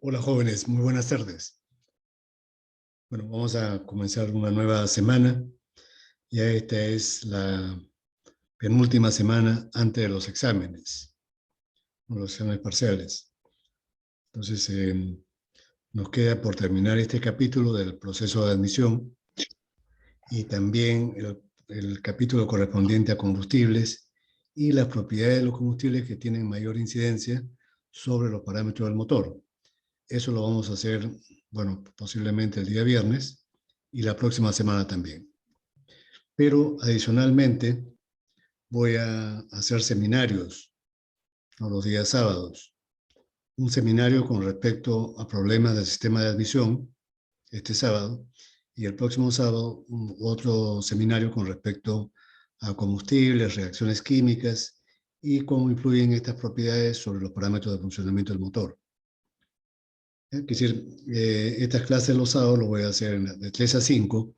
Hola jóvenes, muy buenas tardes. Bueno, vamos a comenzar una nueva semana. Ya esta es la penúltima semana antes de los exámenes, o los exámenes parciales. Entonces, nos queda por terminar este capítulo del proceso de admisión y también el capítulo correspondiente a combustibles y las propiedades de los combustibles que tienen mayor incidencia sobre los parámetros del motor. Eso lo vamos a hacer, bueno, posiblemente el día viernes y la próxima semana también. Pero adicionalmente voy a hacer seminarios, ¿no?, los días sábados. Un seminario con respecto a problemas del sistema de admisión, este sábado, y el próximo sábado otro seminario con respecto a combustibles, reacciones químicas y cómo influyen estas propiedades sobre los parámetros de funcionamiento del motor. Es decir, estas clases los sábados lo voy a hacer de 3 a 5.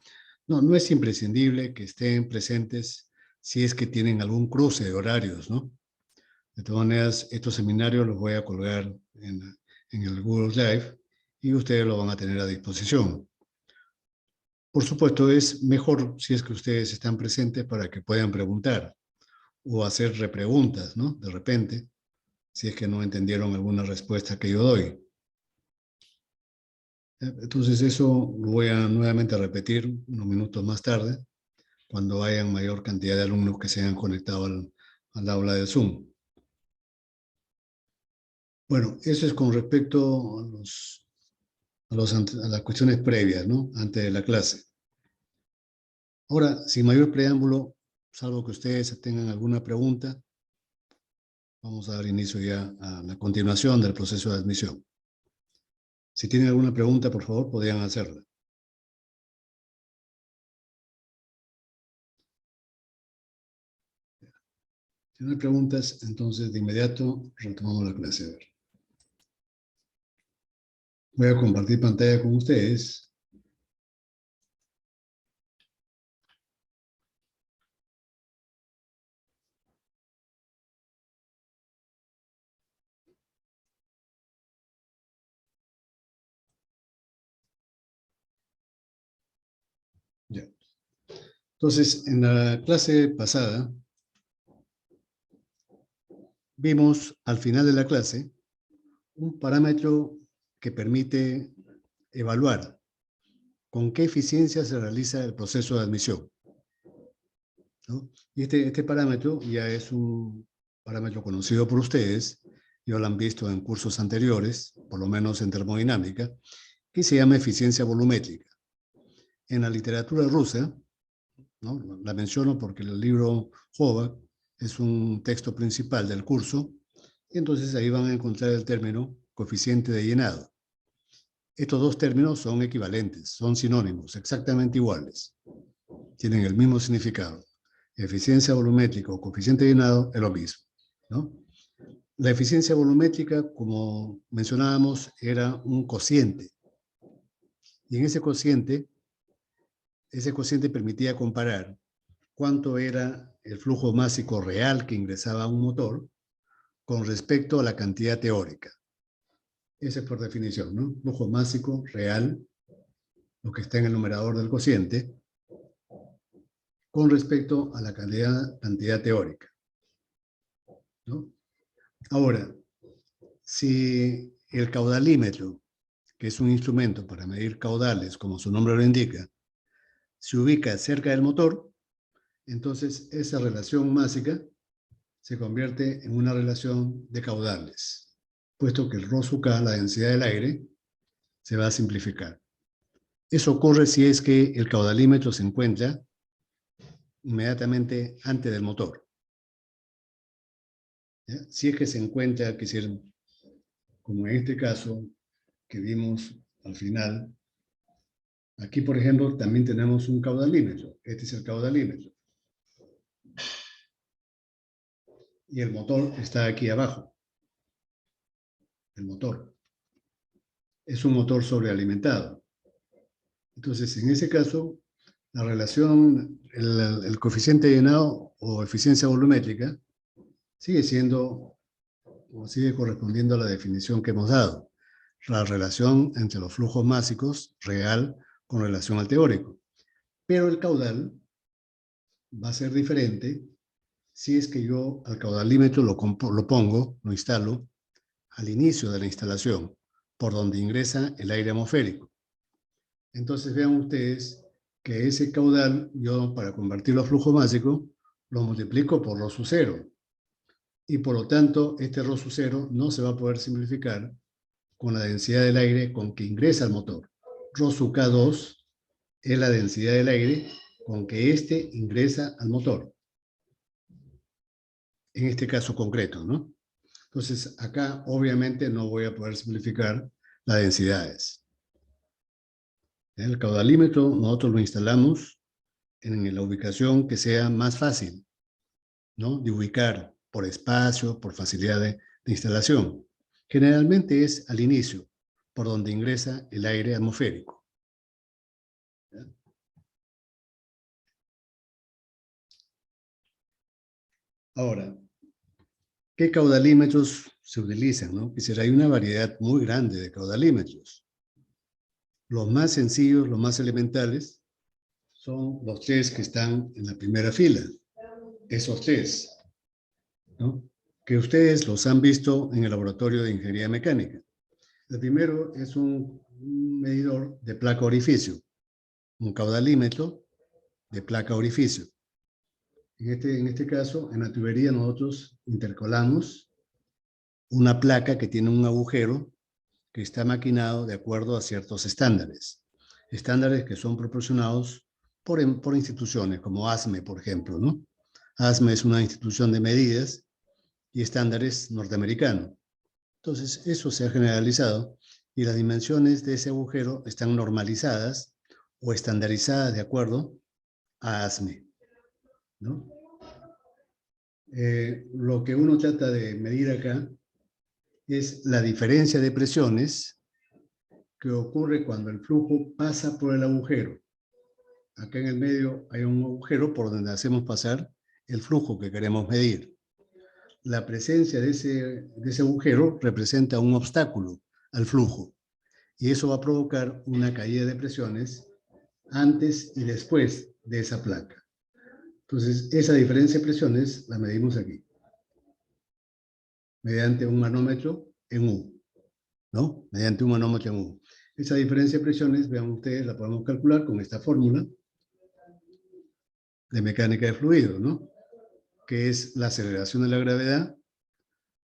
No es imprescindible que estén presentes si es que tienen algún cruce de horarios, ¿no? De todas maneras, estos seminarios los voy a colgar en el Google Drive y ustedes lo van a tener a disposición. Por supuesto, es mejor si es que ustedes están presentes para que puedan preguntar o hacer repreguntas, ¿no? De repente, si es que no entendieron alguna respuesta que yo doy. Entonces eso lo voy a nuevamente repetir unos minutos más tarde, cuando hayan mayor cantidad de alumnos que se hayan conectado al aula de Zoom. Bueno, eso es con respecto a las cuestiones previas, ¿no? Antes de la clase. Ahora, sin mayor preámbulo, salvo que ustedes tengan alguna pregunta, vamos a dar inicio ya a la continuación del proceso de admisión. Si tienen alguna pregunta, por favor, podrían hacerla. Si no hay preguntas, entonces de inmediato retomamos la clase. A ver. Voy a compartir pantalla con ustedes. Ya. Entonces, en la clase pasada, vimos al final de la clase un parámetro que permite evaluar con qué eficiencia se realiza el proceso de admisión, ¿no? Y este parámetro ya es un parámetro conocido por ustedes, ya lo han visto en cursos anteriores, por lo menos en termodinámica, que se llama eficiencia volumétrica. En la literatura rusa, ¿no?, la menciono porque el libro Hova es un texto principal del curso, y entonces ahí van a encontrar el término coeficiente de llenado. Estos dos términos son equivalentes, son sinónimos, exactamente iguales. Tienen el mismo significado. Eficiencia volumétrica o coeficiente de llenado es lo mismo, ¿no? La eficiencia volumétrica, como mencionábamos, era un cociente. Y en ese cociente permitía comparar cuánto era el flujo másico real que ingresaba a un motor con respecto a la cantidad teórica. Ese es por definición, ¿no? Flujo másico real, lo que está en el numerador del cociente, con respecto a la cantidad teórica, ¿no? Ahora, si el caudalímetro, que es un instrumento para medir caudales, como su nombre lo indica, se ubica cerca del motor, entonces esa relación másica se convierte en una relación de caudales, puesto que el ρ sub k, la densidad del aire, se va a simplificar. Eso ocurre si es que el caudalímetro se encuentra inmediatamente antes del motor. ¿Ya? Si es que se encuentra, como en este caso que vimos al final, aquí por ejemplo también tenemos un caudalímetro. Este es el caudalímetro. Y el motor está aquí abajo. El motor. Es un motor sobrealimentado. Entonces, en ese caso, la relación, el coeficiente de llenado o eficiencia volumétrica sigue siendo o sigue correspondiendo a la definición que hemos dado. la relación entre los flujos másicos real con relación al teórico. Pero el caudal va a ser diferente si es que yo al caudalímetro lo pongo, lo instalo, al inicio de la instalación, por donde ingresa el aire atmosférico. Entonces vean ustedes que ese caudal, yo para convertirlo a flujo másico, lo multiplico por ρ sub 0. Y por lo tanto, este ρ sub 0 no se va a poder simplificar con la densidad del aire con que ingresa al motor. Ρ sub K2 es la densidad del aire con que éste ingresa al motor. En este caso concreto, ¿no? Entonces, acá obviamente no voy a poder simplificar las densidades. El caudalímetro nosotros lo instalamos en la ubicación que sea más fácil, ¿no? De ubicar por espacio, por facilidad de instalación. Generalmente es al inicio, por donde ingresa el aire atmosférico. ¿Ya? Ahora, ¿qué caudalímetros se utilizan, no? Hay una variedad muy grande de caudalímetros. Los más sencillos, los más elementales, son los tres que están en la primera fila. Esos tres, ¿no? Que ustedes los han visto en el laboratorio de ingeniería mecánica. El primero es un medidor de placa orificio, un caudalímetro de placa orificio. En este caso, en la tubería nosotros intercolamos una placa que tiene un agujero que está maquinado de acuerdo a ciertos estándares. Estándares que son proporcionados por instituciones como ASME, por ejemplo, ¿no? ASME es una institución de medidas y estándares norteamericano. Entonces, eso se ha generalizado y las dimensiones de ese agujero están normalizadas o estandarizadas de acuerdo a ASME, ¿no? Lo que uno trata de medir acá es la diferencia de presiones que ocurre cuando el flujo pasa por el agujero. Acá en el medio hay un agujero por donde hacemos pasar el flujo que queremos medir. La presencia de ese agujero representa un obstáculo al flujo y eso va a provocar una caída de presiones antes y después de esa placa. Entonces, esa diferencia de presiones la medimos aquí, mediante un manómetro en U, ¿no? Mediante un manómetro en U. Esa diferencia de presiones, vean ustedes, la podemos calcular con esta fórmula de mecánica de fluidos, ¿no? Que es la aceleración de la gravedad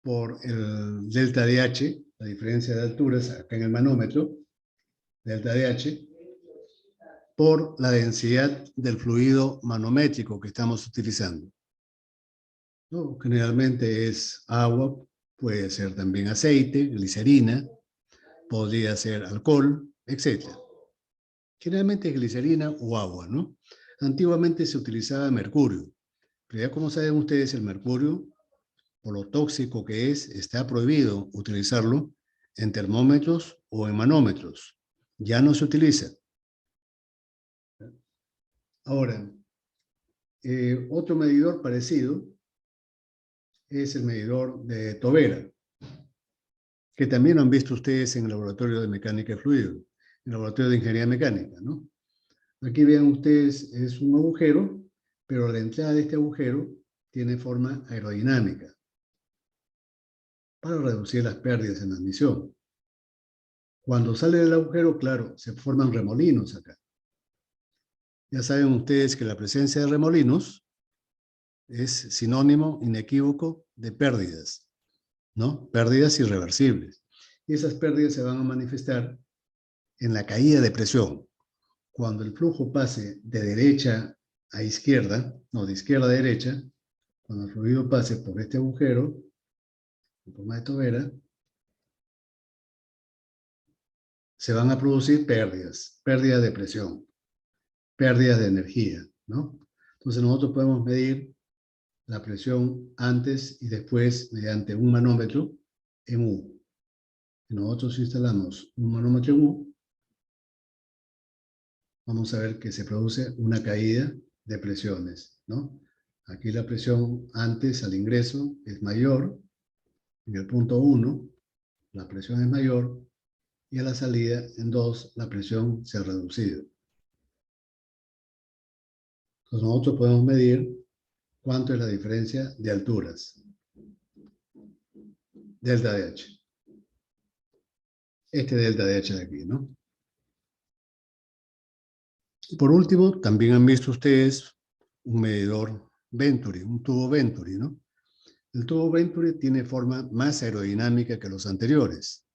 por el delta de H, la diferencia de alturas acá en el manómetro, delta de H, por la densidad del fluido manométrico que estamos utilizando. ¿No? Generalmente es agua, puede ser también aceite, glicerina, podría ser alcohol, etc. Generalmente es glicerina o agua, ¿no? Antiguamente se utilizaba mercurio, pero ya como saben ustedes, el mercurio, por lo tóxico que es, está prohibido utilizarlo en termómetros o en manómetros. Ya no se utiliza. Ahora, otro medidor parecido es el medidor de Tobera, que también lo han visto ustedes en el laboratorio de mecánica de fluidos, en el laboratorio de ingeniería mecánica, ¿no? Aquí vean ustedes, es un agujero, pero la entrada de este agujero tiene forma aerodinámica para reducir las pérdidas en la admisión. Cuando sale del agujero, claro, se forman remolinos acá. Ya saben ustedes que la presencia de remolinos es sinónimo inequívoco de pérdidas, ¿no? Pérdidas irreversibles. Y esas pérdidas se van a manifestar en la caída de presión. Cuando el flujo pase de derecha a izquierda, no, de izquierda a derecha, cuando el fluido pase por este agujero, en forma de tobera, se van a producir pérdidas de presión, pérdidas de energía, ¿no? Entonces nosotros podemos medir la presión antes y después mediante un manómetro en U. Nosotros instalamos un manómetro en U, vamos a ver que se produce una caída de presiones, ¿no? Aquí la presión antes al ingreso es mayor, en el punto 1, la presión es mayor, y a la salida en 2 la presión se ha reducido. Entonces nosotros podemos medir cuánto es la diferencia de alturas. Delta de H. Este delta de H de aquí, ¿no? Y por último, también han visto ustedes un medidor Venturi, un tubo Venturi, ¿no? El tubo Venturi tiene forma más aerodinámica que los anteriores.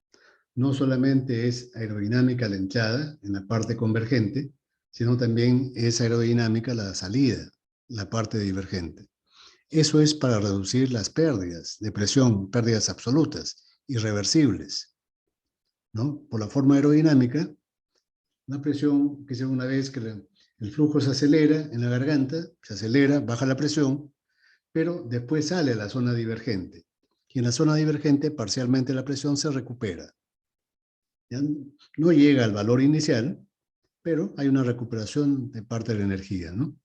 No solamente es aerodinámica la entrada, en la parte convergente, sino también es aerodinámica la salida, la parte divergente. Eso es para reducir las pérdidas de presión, pérdidas absolutas, irreversibles, ¿no? Por la forma aerodinámica, la presión, que sea una vez que el flujo se acelera en la garganta, se acelera, baja la presión, pero después sale a la zona divergente. Y en la zona divergente, parcialmente la presión se recupera. ¿Ya? No llega al valor inicial, pero hay una recuperación de parte de la energía, ¿no?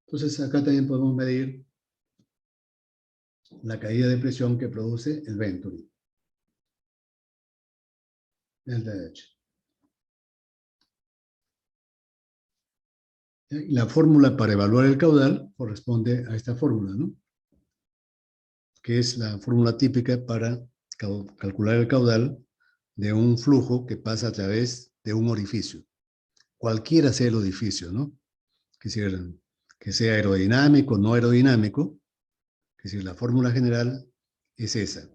Entonces, acá también podemos medir la caída de presión que produce el Venturi. Delta H. Y la fórmula para evaluar el caudal corresponde a esta fórmula, ¿no? Que es la fórmula típica para calcular el caudal de un flujo que pasa a través de un orificio. Cualquiera sea el orificio, ¿no? Que sea aerodinámico, no aerodinámico. Es decir, la fórmula general es esa.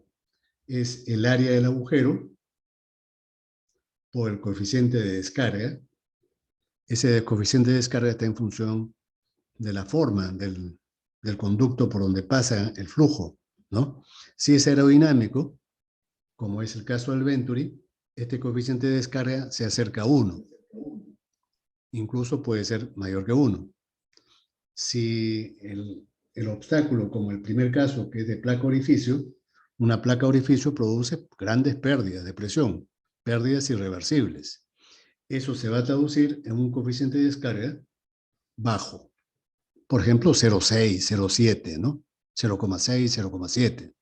Es el área del agujero por el coeficiente de descarga. Ese coeficiente de descarga está en función de la forma del conducto por donde pasa el flujo, ¿no? Si es aerodinámico, como es el caso del Venturi, este coeficiente de descarga se acerca a 1. Incluso puede ser mayor que 1. Si el obstáculo, como el primer caso, que es de placa orificio, una placa orificio produce grandes pérdidas de presión, pérdidas irreversibles. Eso se va a traducir en un coeficiente de descarga bajo. Por ejemplo, 0,6, 0,7, ¿no? 0,6, 0,7.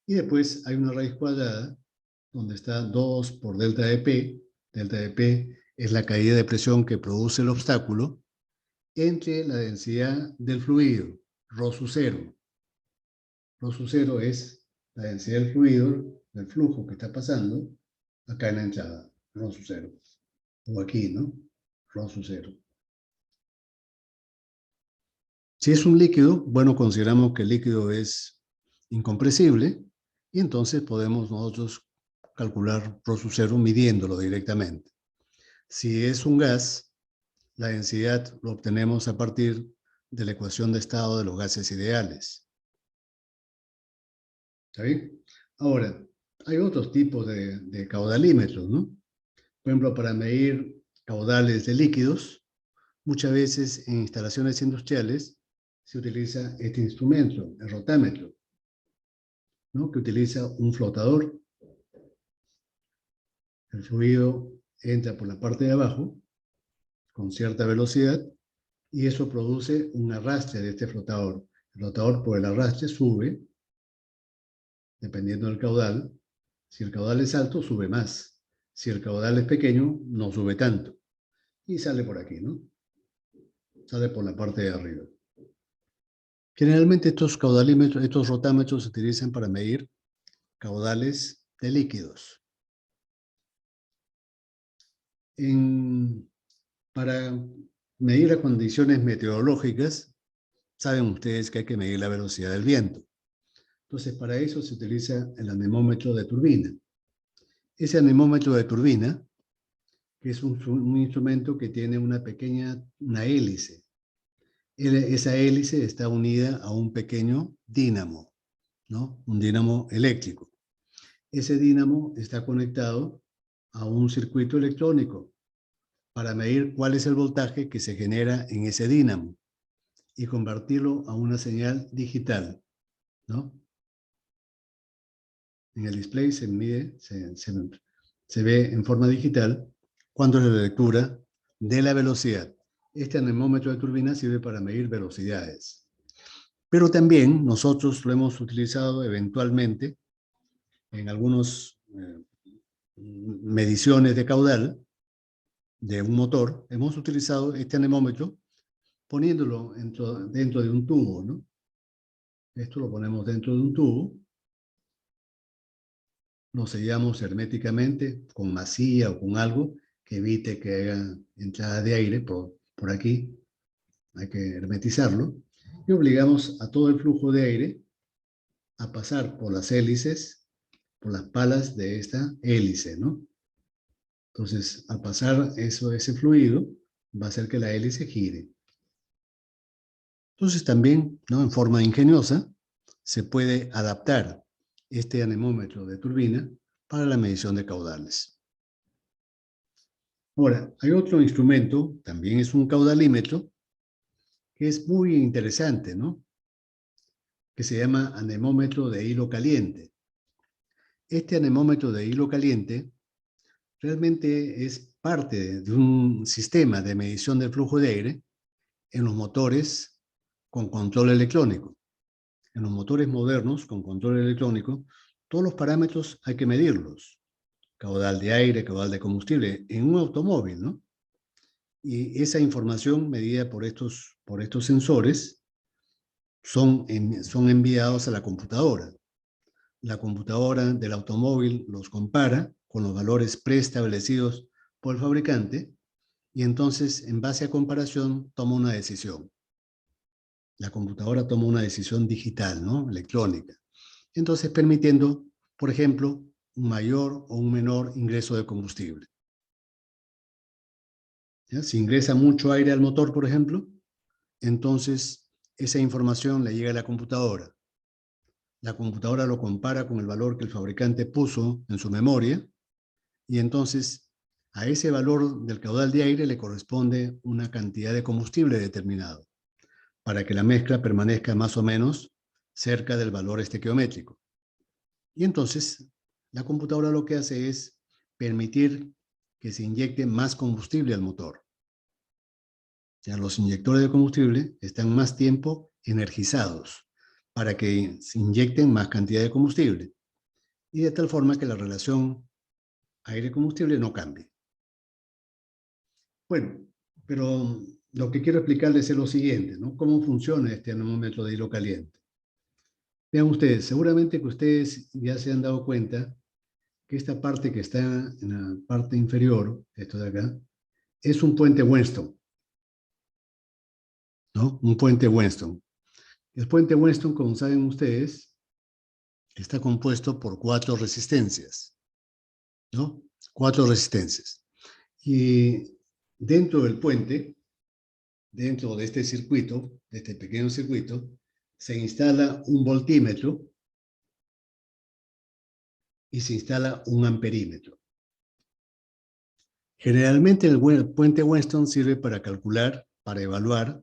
Y después hay una raíz cuadrada donde está 2 por delta de P. Delta de P es la caída de presión que produce el obstáculo entre la densidad del fluido, Rho sub 0. Rho sub 0 es la densidad del fluido, del flujo que está pasando acá en la entrada, Rho sub 0. O aquí, ¿no? Rho sub 0. Si es un líquido, bueno, consideramos que el líquido es incompresible y entonces podemos nosotros calcular Rho sub 0 midiéndolo directamente. Si es un gas, la densidad lo obtenemos a partir de la ecuación de estado de los gases ideales. ¿Está bien? Ahora, hay otros tipos de caudalímetros, ¿no? Por ejemplo, para medir caudales de líquidos, muchas veces en instalaciones industriales se utiliza este instrumento, el rotámetro, ¿no? Que utiliza un flotador. El fluido entra por la parte de abajo con cierta velocidad y eso produce un arrastre de este flotador. El flotador por el arrastre sube, dependiendo del caudal. Si el caudal es alto, sube más. Si el caudal es pequeño, no sube tanto. Y sale por aquí, ¿no? Sale por la parte de arriba. Generalmente estos caudalímetros, estos rotámetros se utilizan para medir caudales de líquidos. Para medir las condiciones meteorológicas, saben ustedes que hay que medir la velocidad del viento. Entonces, para eso se utiliza el anemómetro de turbina. Ese anemómetro de turbina, que es un instrumento que tiene una hélice. Esa hélice está unida a un pequeño dínamo, ¿no? Un dínamo eléctrico. Ese dínamo está conectado a un circuito electrónico para medir cuál es el voltaje que se genera en ese dínamo y convertirlo a una señal digital, ¿no? En el display se mide, se ve en forma digital cuando es la lectura de la velocidad. Este anemómetro de turbina sirve para medir velocidades. Pero también nosotros lo hemos utilizado eventualmente en algunos mediciones de caudal de un motor, hemos utilizado este anemómetro poniéndolo dentro de un tubo, ¿no? Esto lo ponemos dentro de un tubo, lo sellamos herméticamente con masilla o con algo que evite que haya entrada de aire por aquí, hay que hermetizarlo, y obligamos a todo el flujo de aire a pasar por las hélices, por las palas de esta hélice, ¿no? Entonces, al pasar ese fluido, va a hacer que la hélice gire. Entonces, también, ¿no?, en forma ingeniosa, se puede adaptar este anemómetro de turbina para la medición de caudales. Ahora, hay otro instrumento, también es un caudalímetro, que es muy interesante, ¿no?, que se llama anemómetro de hilo caliente. Este anemómetro de hilo caliente realmente es parte de un sistema de medición del flujo de aire en los motores con control electrónico. En los motores modernos con control electrónico, todos los parámetros hay que medirlos. Caudal de aire, caudal de combustible, en un automóvil, ¿no? Y esa información medida por estos sensores son enviados a la computadora. La computadora del automóvil los compara con los valores preestablecidos por el fabricante y entonces, en base a comparación, toma una decisión. La computadora toma una decisión digital, ¿no?, electrónica. Entonces, permitiendo, por ejemplo, un mayor o un menor ingreso de combustible. ¿Ya? Si ingresa mucho aire al motor, por ejemplo, entonces esa información le llega a la computadora. La computadora lo compara con el valor que el fabricante puso en su memoria y entonces a ese valor del caudal de aire le corresponde una cantidad de combustible determinado para que la mezcla permanezca más o menos cerca del valor estequiométrico. Y entonces la computadora lo que hace es permitir que se inyecte más combustible al motor. Ya los inyectores de combustible están más tiempo energizados para que se inyecten más cantidad de combustible y de tal forma que la relación aire-combustible no cambie. Bueno, pero lo que quiero explicarles es lo siguiente, ¿no? ¿Cómo funciona este anemómetro de hilo caliente? Vean ustedes, seguramente que ustedes ya se han dado cuenta que esta parte que está en la parte inferior, esto de acá, es un puente Weston, ¿no? Un puente Weston. El puente Weston, como saben ustedes, está compuesto por 4 resistencias, ¿no? 4 resistencias. Y dentro del puente, dentro de este circuito, de este pequeño circuito, se instala un voltímetro y se instala un amperímetro. Generalmente el puente Weston sirve para calcular, para evaluar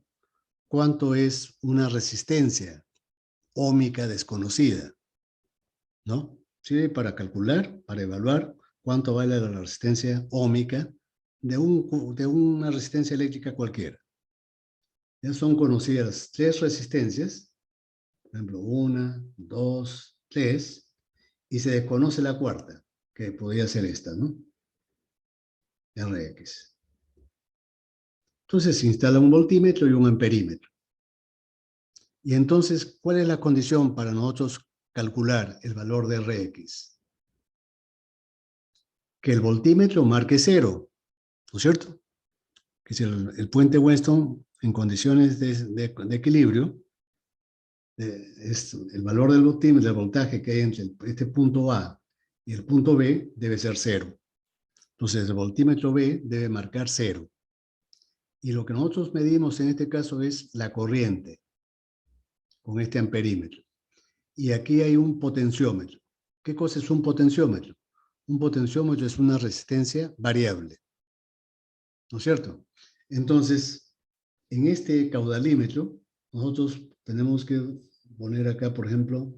cuánto es una resistencia óhmica desconocida, ¿no? Sirve para calcular, para evaluar cuánto vale la resistencia óhmica de una resistencia eléctrica cualquiera. Ya son conocidas 3 resistencias, por ejemplo, 1, 2, 3, y se desconoce la cuarta, que podría ser esta, ¿no? Rx. Entonces se instala un voltímetro y un amperímetro. Y entonces, ¿cuál es la condición para nosotros calcular el valor de Rx? Que el voltímetro marque 0, ¿no es cierto? Que si el puente Weston en condiciones de equilibrio, el valor del voltímetro, del voltaje que hay entre este punto A y el punto B debe ser 0. Entonces el voltímetro B debe marcar 0. Y lo que nosotros medimos en este caso es la corriente con este amperímetro. Y aquí hay un potenciómetro. ¿Qué cosa es un potenciómetro? Un potenciómetro es una resistencia variable, ¿no es cierto? Entonces, en este caudalímetro, nosotros tenemos que poner acá, por ejemplo,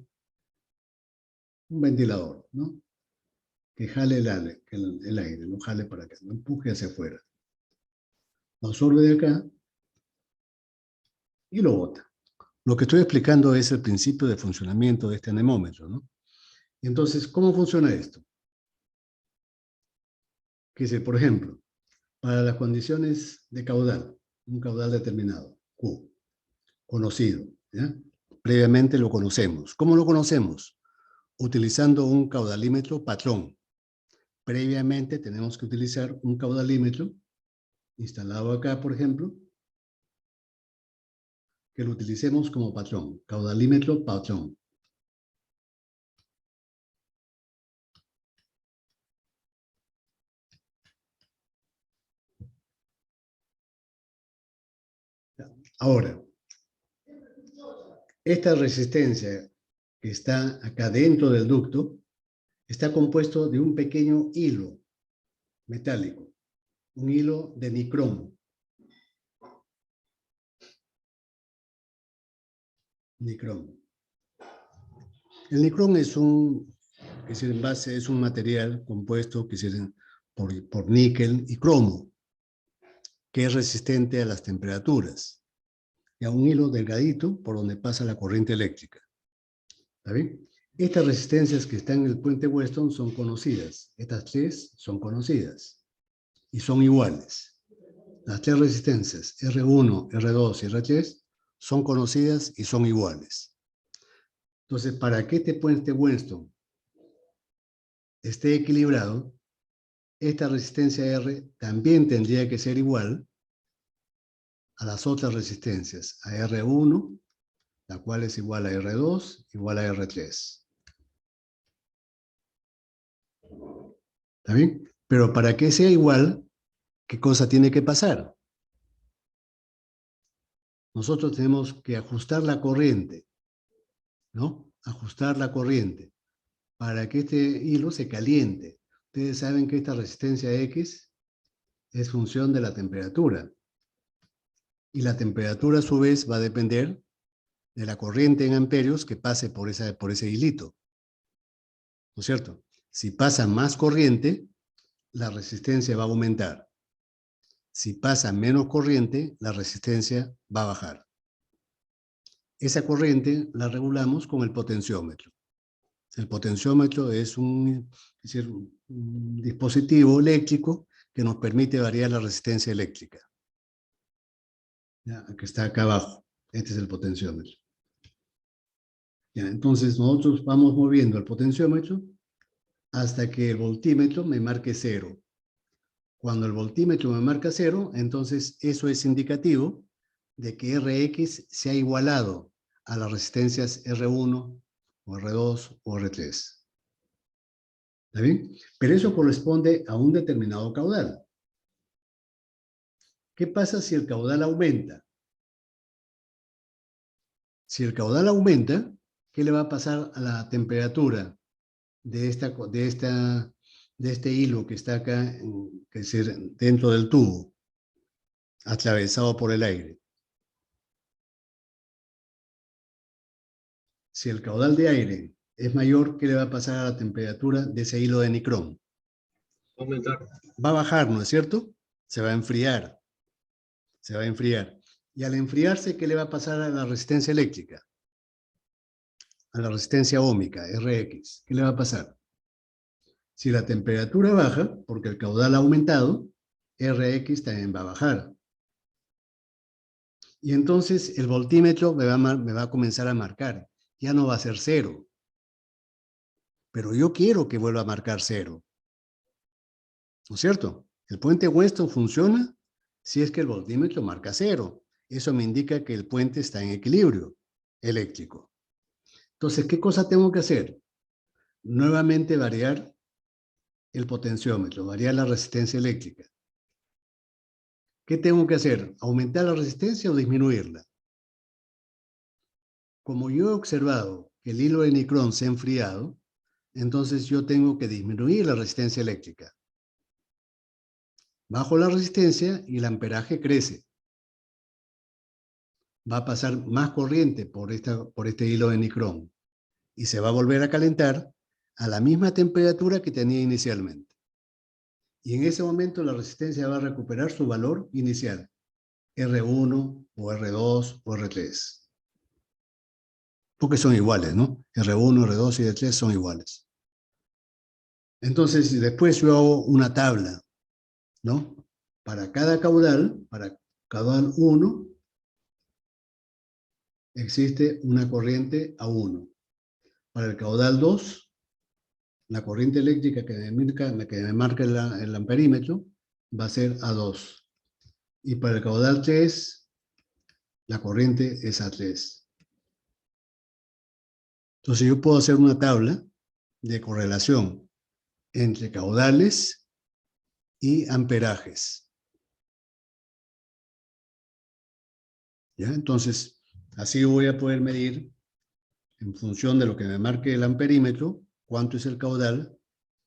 un ventilador, ¿no? Que jale el aire, lo jale para acá, lo empuje hacia afuera. Lo absorbe de acá y lo bota. Lo que estoy explicando es el principio de funcionamiento de este anemómetro, ¿no? Entonces, ¿cómo funciona esto? que es, por ejemplo, para las condiciones de caudal, un caudal determinado, Q, conocido, ¿ya? Previamente lo conocemos. ¿Cómo lo conocemos? Utilizando un caudalímetro patrón. Previamente tenemos que utilizar un caudalímetro instalado acá, por ejemplo, que lo utilicemos como patrón, caudalímetro patrón. Ahora, esta resistencia que está acá dentro del ducto está compuesto de un pequeño hilo metálico, un hilo de nicrón. Nicrón. El nicrón es un, en base, es un material compuesto por níquel y cromo, que es resistente a las temperaturas. Y a un hilo delgadito por donde pasa la corriente eléctrica. ¿Está bien? Estas resistencias que están en el puente Weston son conocidas. Estas tres son conocidas y son iguales. Las tres resistencias, R1, R2 y R3, son conocidas y son iguales. Entonces, para que este puente Weston esté equilibrado, esta resistencia R también tendría que ser igual a las otras resistencias, a R1, la cual es igual a R2, igual a R3. ¿Está bien? Pero para que sea igual, ¿qué cosa tiene que pasar? Nosotros tenemos que ajustar la corriente, ¿no? Ajustar la corriente para que este hilo se caliente. Ustedes saben que esta resistencia X es función de la temperatura. Y la temperatura a su vez va a depender de la corriente en amperios que pase por ese hilito. ¿No es cierto? Si pasa más corriente, la resistencia va a aumentar. Si pasa menos corriente, la resistencia va a bajar. Esa corriente la regulamos con el potenciómetro. El potenciómetro es un dispositivo eléctrico que nos permite variar la resistencia eléctrica. ¿Ya? Que está acá abajo. Este es el potenciómetro. ¿Ya? Entonces nosotros vamos moviendo el potenciómetro hasta que el voltímetro me marque 0. Cuando el voltímetro me marca 0, entonces eso es indicativo de que Rx se ha igualado a las resistencias R1 o R2 o R3. ¿Está bien? Pero eso corresponde a un determinado caudal. ¿Qué pasa si el caudal aumenta? Si el caudal aumenta, ¿qué le va a pasar a la temperatura de este hilo que está acá, que es dentro del tubo, atravesado por el aire? Si el caudal de aire es mayor, ¿qué le va a pasar a la temperatura de ese hilo de nicrón? Aumentar. Va a bajar, ¿no es cierto? Se va a enfriar. Se va a enfriar. Y al enfriarse, ¿qué le va a pasar a la resistencia eléctrica? A la resistencia óhmica, Rx. ¿Qué le va a pasar? Si la temperatura baja, porque el caudal ha aumentado, Rx también va a bajar. Y entonces el voltímetro me va a comenzar a marcar. Ya no va a ser 0. Pero yo quiero que vuelva a marcar 0. ¿No es cierto? El puente Weston funciona si es que el voltímetro marca 0. Eso me indica que el puente está en equilibrio eléctrico. Entonces, ¿qué cosa tengo que hacer? Nuevamente variar el potenciómetro, variar la resistencia eléctrica. ¿Qué tengo que hacer? ¿Aumentar la resistencia o disminuirla? Como yo he observado que el hilo de nicrón se ha enfriado, entonces yo tengo que disminuir la resistencia eléctrica. Bajo la resistencia y el amperaje crece. Va a pasar más corriente por este hilo de nicrón y se va a volver a calentar a la misma temperatura que tenía inicialmente. Y en ese momento la resistencia va a recuperar su valor inicial, R1 o R2 o R3. Porque son iguales, ¿no? R1, R2 y R3 son iguales. Entonces, después yo hago una tabla ¿no? Para cada caudal, para caudal 1, existe una corriente a 1. Para el caudal 2, la corriente eléctrica que me marca el amperímetro va a ser A2. Y para el caudal 3, la corriente es A3. Entonces yo puedo hacer una tabla de correlación entre caudales y amperajes. ¿Ya? Entonces, así voy a poder medir, en función de lo que me marque el amperímetro, cuánto es el caudal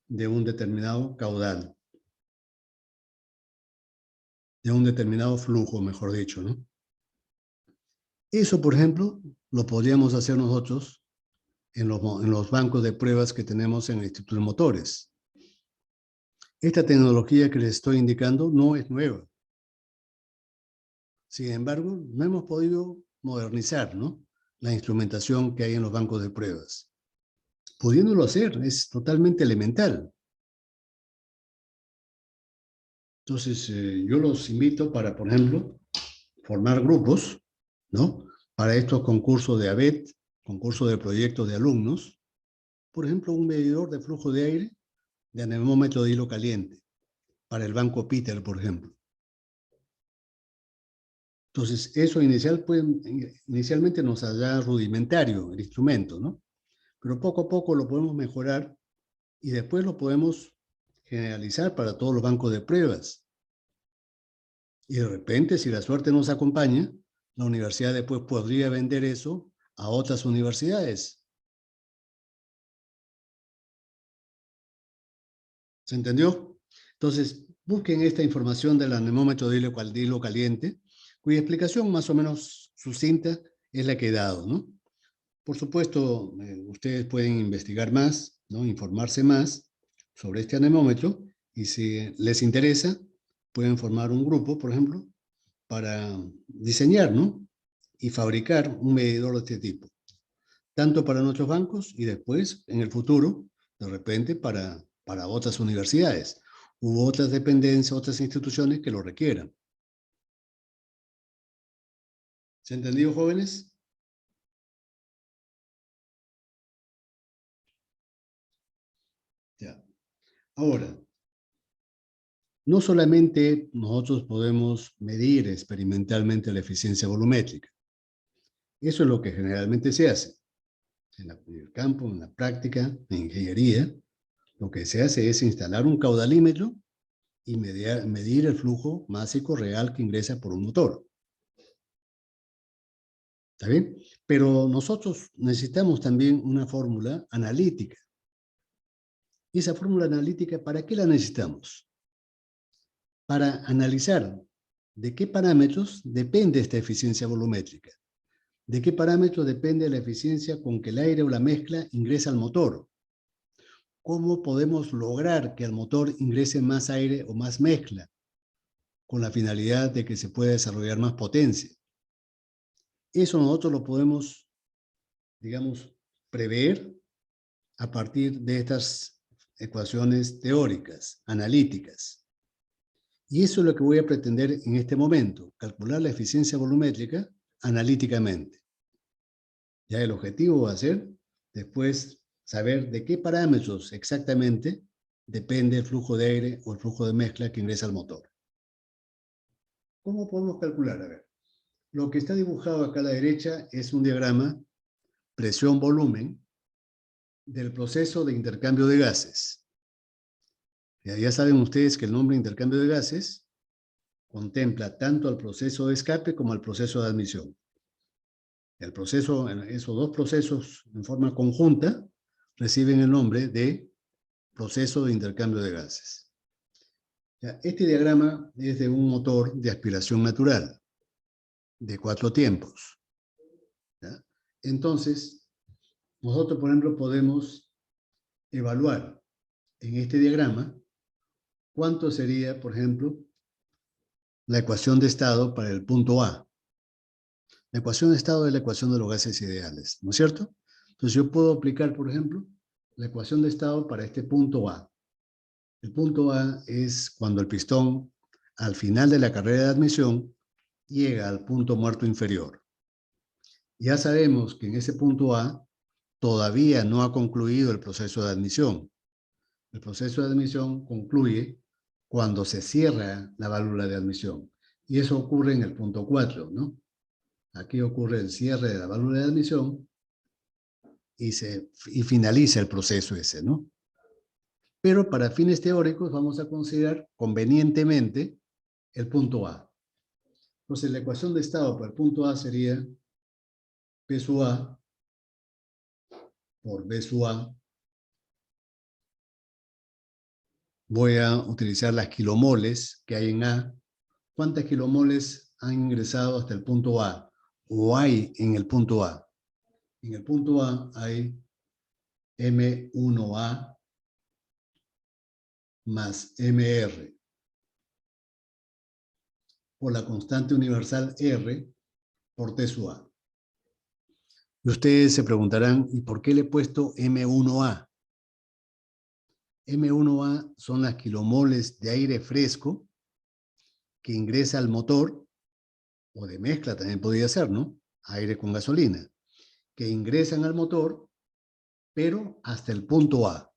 de un determinado caudal, de un determinado flujo, mejor dicho, ¿no? Eso, por ejemplo, lo podríamos hacer nosotros en los bancos de pruebas que tenemos en el Instituto de Motores. Esta tecnología que les estoy indicando no es nueva. Sin embargo, no hemos podido modernizar, ¿no?, la instrumentación que hay en los bancos de pruebas. Pudiéndolo hacer, es totalmente elemental. Entonces, yo los invito para, por ejemplo, formar grupos, ¿no?, para estos concursos de ABET, concursos de proyectos de alumnos. Por ejemplo, un medidor de flujo de aire de anemómetro de hilo caliente, para el banco Peter, por ejemplo. Entonces, eso inicialmente nos hará rudimentario el instrumento, ¿no? Pero poco a poco lo podemos mejorar y después lo podemos generalizar para todos los bancos de pruebas. Y de repente, si la suerte nos acompaña, la universidad después podría vender eso a otras universidades. ¿Se entendió? Entonces, busquen esta información del anemómetro de hilo caliente, cuya explicación más o menos sucinta es la que he dado, ¿no? Por supuesto, ustedes pueden investigar más, ¿no?, informarse más sobre este anemómetro, y si les interesa, pueden formar un grupo, por ejemplo, para diseñar, ¿no?, y fabricar un medidor de este tipo, tanto para nuestros bancos y después, en el futuro, de repente, para otras universidades u otras dependencias, otras instituciones que lo requieran. ¿Se ha entendido, jóvenes? Ya. Ahora, no solamente nosotros podemos medir experimentalmente la eficiencia volumétrica. Eso es lo que generalmente se hace. En el campo, en la práctica, en ingeniería, lo que se hace es instalar un caudalímetro y medir el flujo másico real que ingresa por un motor. ¿Está bien? Pero nosotros necesitamos también una fórmula analítica. ¿Y esa fórmula analítica para qué la necesitamos? Para analizar de qué parámetros depende esta eficiencia volumétrica. ¿De qué parámetros depende la eficiencia con que el aire o la mezcla ingresa al motor? ¿Cómo podemos lograr que al motor ingrese más aire o más mezcla, con la finalidad de que se pueda desarrollar más potencia? Eso nosotros lo podemos, digamos, prever a partir de estas ecuaciones teóricas, analíticas. Y eso es lo que voy a pretender en este momento, calcular la eficiencia volumétrica analíticamente. Ya el objetivo va a ser después saber de qué parámetros exactamente depende el flujo de aire o el flujo de mezcla que ingresa al motor. ¿Cómo podemos calcular? A ver, lo que está dibujado acá a la derecha es un diagrama presión-volumen del proceso de intercambio de gases. Ya saben ustedes que el nombre intercambio de gases contempla tanto al proceso de escape como al proceso de admisión. Esos dos procesos en forma conjunta reciben el nombre de proceso de intercambio de gases. Este diagrama es de un motor de aspiración natural, de 4 tiempos. ¿Ya? Entonces, nosotros, por ejemplo, podemos evaluar en este diagrama cuánto sería, por ejemplo, la ecuación de estado para el punto A. La ecuación de estado es la ecuación de los gases ideales, ¿no es cierto? Entonces yo puedo aplicar, por ejemplo, la ecuación de estado para este punto A. El punto A es cuando el pistón, al final de la carrera de admisión, llega al punto muerto inferior. Ya sabemos que en ese punto A todavía no ha concluido el proceso de admisión. El proceso de admisión concluye cuando se cierra la válvula de admisión. Y eso ocurre en el punto 4, ¿no? Aquí ocurre el cierre de la válvula de admisión y finaliza el proceso ese, ¿no? Pero para fines teóricos vamos a considerar convenientemente el punto A. Entonces la ecuación de estado para el punto A sería P sub A por B sub A. Voy a utilizar las kilomoles que hay en A. ¿Cuántas kilomoles han ingresado hasta el punto A? ¿O hay en el punto A? En el punto A hay M1A más MR por la constante universal R por T sub A. Y ustedes se preguntarán, ¿y por qué le he puesto M1A? M1A son las kilomoles de aire fresco que ingresa al motor, o de mezcla también podría ser, ¿no? Aire con gasolina, que ingresan al motor, pero hasta el punto A.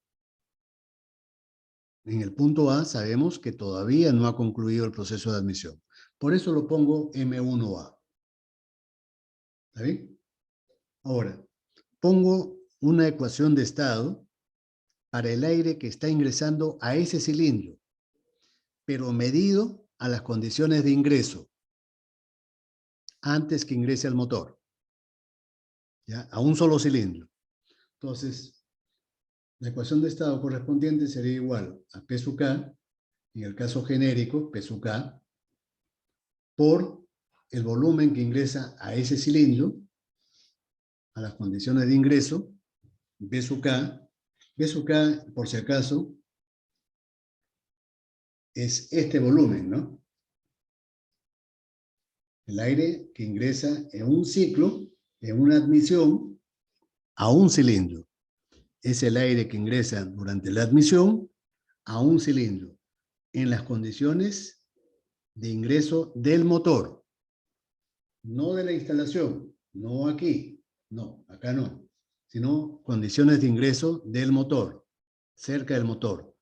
En el punto A sabemos que todavía no ha concluido el proceso de admisión. Por eso lo pongo M1A. ¿Está bien? Ahora, pongo una ecuación de estado para el aire que está ingresando a ese cilindro, pero medido a las condiciones de ingreso antes que ingrese al motor, ¿ya? A un solo cilindro. Entonces, la ecuación de estado correspondiente sería igual a P sub K, en el caso genérico, P sub K, por el volumen que ingresa a ese cilindro, a las condiciones de ingreso, B sub K. B sub K, por si acaso, es este volumen, ¿no? El aire que ingresa en un ciclo, en una admisión, a un cilindro. Es el aire que ingresa durante la admisión a un cilindro, en las condiciones de ingreso del motor. No de la instalación, no aquí, no, acá no, sino condiciones de ingreso del motor, cerca del motor.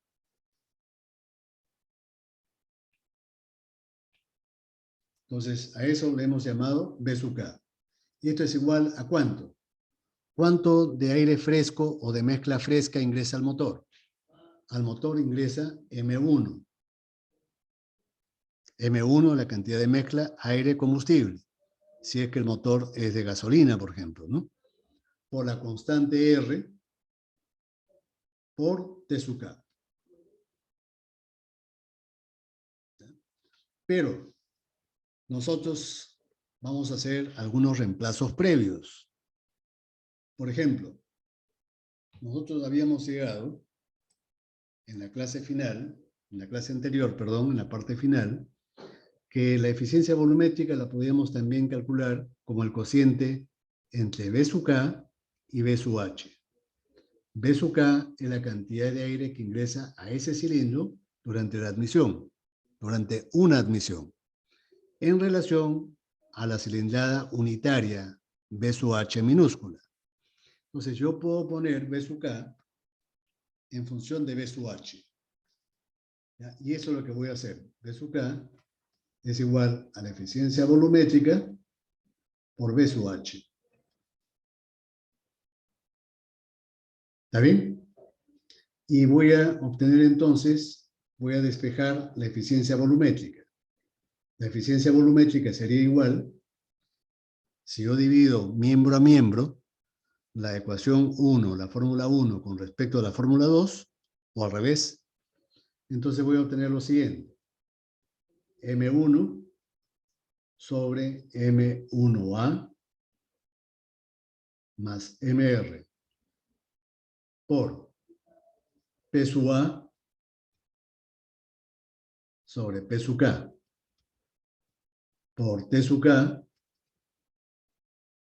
Entonces, a eso le hemos llamado B sub K. Y esto es igual a ¿cuánto? ¿Cuánto de aire fresco o de mezcla fresca ingresa al motor? Al motor ingresa M1. M1, la cantidad de mezcla aire-combustible, si es que el motor es de gasolina, por ejemplo, ¿no? Por la constante R por T sub K. Pero nosotros vamos a hacer algunos reemplazos previos. Por ejemplo, nosotros habíamos llegado en la clase final, en la clase anterior, perdón, en la parte final, que la eficiencia volumétrica la podíamos también calcular como el cociente entre B sub K y B sub H. B sub K es la cantidad de aire que ingresa a ese cilindro durante la admisión, durante una admisión, en relación a la cilindrada unitaria B sub H minúscula. Entonces yo puedo poner B sub K en función de B sub H. ¿Ya? Y eso es lo que voy a hacer. B sub K es igual a la eficiencia volumétrica por B sub H. ¿Está bien? Y voy a obtener entonces, voy a despejar la eficiencia volumétrica. La eficiencia volumétrica sería igual, si yo divido miembro a miembro, la ecuación 1, la fórmula 1 con respecto a la fórmula 2, o al revés, entonces voy a obtener lo siguiente. M1 sobre M1A más MR por P sub A sobre P sub K por T sub K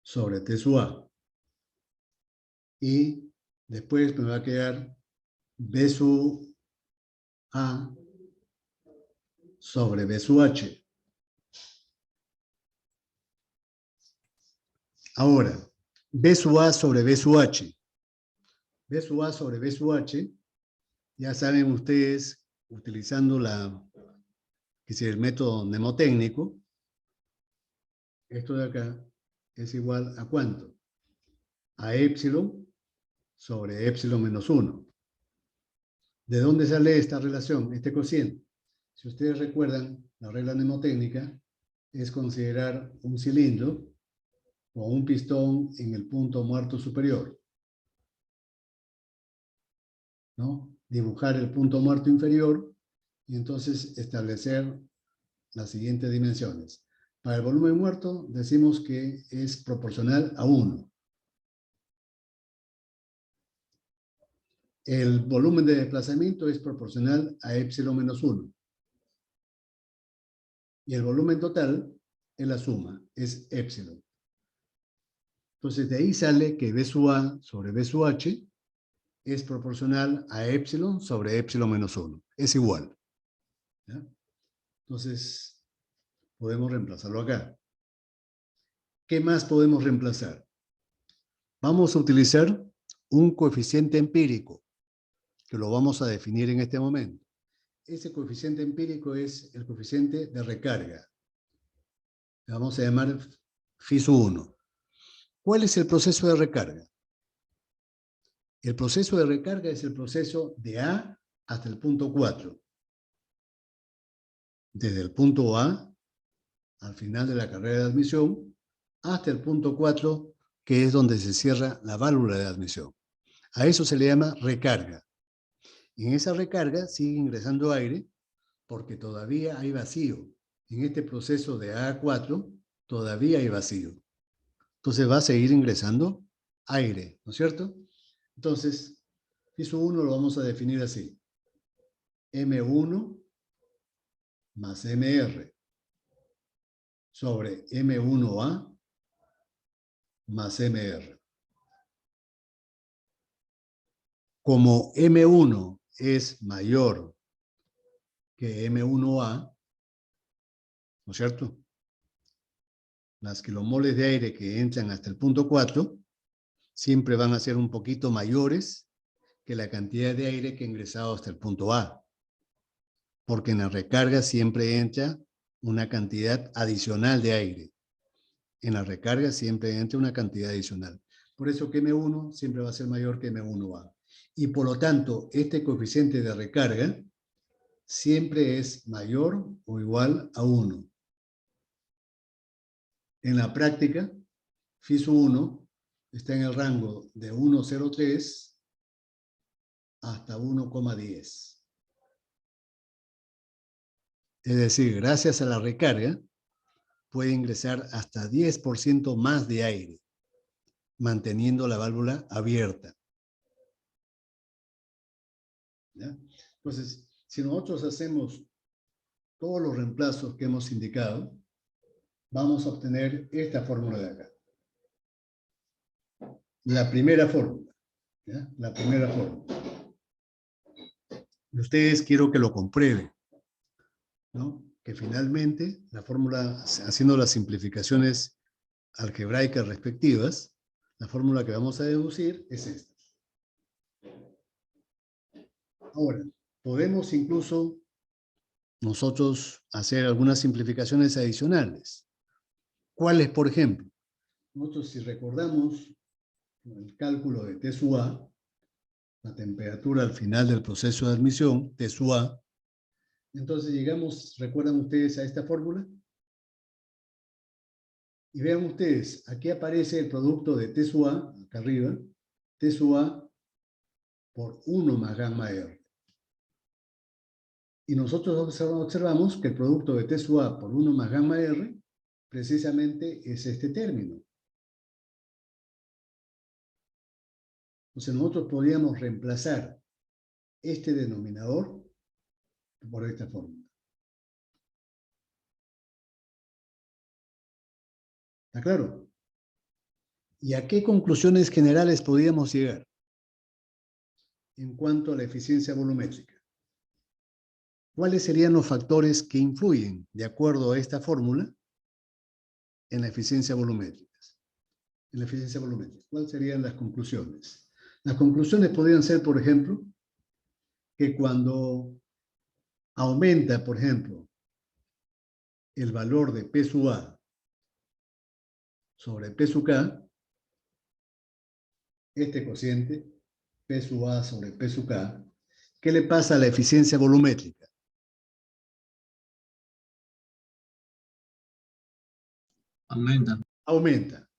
sobre T sub A. Y después me va a quedar B sub A sobre B sub H. Ahora, B sub A sobre B sub H. B sub A sobre B sub H, ya saben ustedes, utilizando el método mnemotécnico, esto de acá es igual a ¿cuánto? A épsilon sobre épsilon menos 1. ¿De dónde sale esta relación, este cociente? Si ustedes recuerdan, la regla mnemotécnica es considerar un cilindro o un pistón en el punto muerto superior, ¿no? Dibujar el punto muerto inferior y entonces establecer las siguientes dimensiones. Para el volumen muerto decimos que es proporcional a 1. El volumen de desplazamiento es proporcional a épsilon menos 1. Y el volumen total es la suma, es épsilon. Entonces de ahí sale que B sub A sobre B sub H es proporcional a épsilon sobre épsilon menos 1. Es igual. ¿Ya? Entonces podemos reemplazarlo acá. ¿Qué más podemos reemplazar? Vamos a utilizar un coeficiente empírico, que lo vamos a definir en este momento. Ese coeficiente empírico es el coeficiente de recarga. Le vamos a llamar phi sub 1. ¿Cuál es el proceso de recarga? El proceso de recarga es el proceso de A hasta el punto 4. Desde el punto A, al final de la carrera de admisión, hasta el punto 4, que es donde se cierra la válvula de admisión. A eso se le llama recarga. En esa recarga sigue ingresando aire porque todavía hay vacío. En este proceso de A a 4 todavía hay vacío. Entonces va a seguir ingresando aire, ¿no es cierto? Entonces, phi sub 1 lo vamos a definir así. M1 más MR sobre M1A más MR. Como M1 es mayor que M1A, ¿no es cierto? Las kilomoles de aire que entran hasta el punto 4 siempre van a ser un poquito mayores que la cantidad de aire que ha ingresado hasta el punto A, porque en la recarga siempre entra una cantidad adicional de aire. En la recarga siempre entra una cantidad adicional. Por eso que M1 siempre va a ser mayor que M1A. Y por lo tanto, este coeficiente de recarga siempre es mayor o igual a 1. En la práctica, phi sub 1 está en el rango de 1,03 hasta 1,10. Es decir, gracias a la recarga, puede ingresar hasta 10% más de aire, manteniendo la válvula abierta. ¿Ya? Entonces, si nosotros hacemos todos los reemplazos que hemos indicado, vamos a obtener esta fórmula de acá. La primera fórmula. ¿Ya? La primera fórmula. Y ustedes quiero que lo comprueben, ¿no? Que finalmente la fórmula, haciendo las simplificaciones algebraicas respectivas, la fórmula que vamos a deducir es esta. Ahora, podemos incluso nosotros hacer algunas simplificaciones adicionales. ¿Cuáles, por ejemplo? Nosotros, si recordamos el cálculo de T sub A, la temperatura al final del proceso de admisión, T sub A, entonces llegamos, ¿recuerdan ustedes a esta fórmula? Y vean ustedes, aquí aparece el producto de T sub A, acá arriba, T sub A por 1 más gamma R. Y nosotros observamos que el producto de T sub A por 1 más gamma R precisamente es este término. Entonces nosotros podríamos reemplazar este denominador por esta fórmula. ¿Está claro? ¿Y a qué conclusiones generales podríamos llegar en cuanto a la eficiencia volumétrica? ¿cuáles serían los factores que influyen, de acuerdo a esta fórmula, en la eficiencia volumétrica? En la eficiencia volumétrica, ¿cuáles serían las conclusiones? Las conclusiones podrían ser, por ejemplo, que cuando aumenta, por ejemplo, el valor de P sub A sobre P sub K, este cociente, P sub A sobre P sub K, ¿qué le pasa a la eficiencia volumétrica? Aumenta. Aumenta.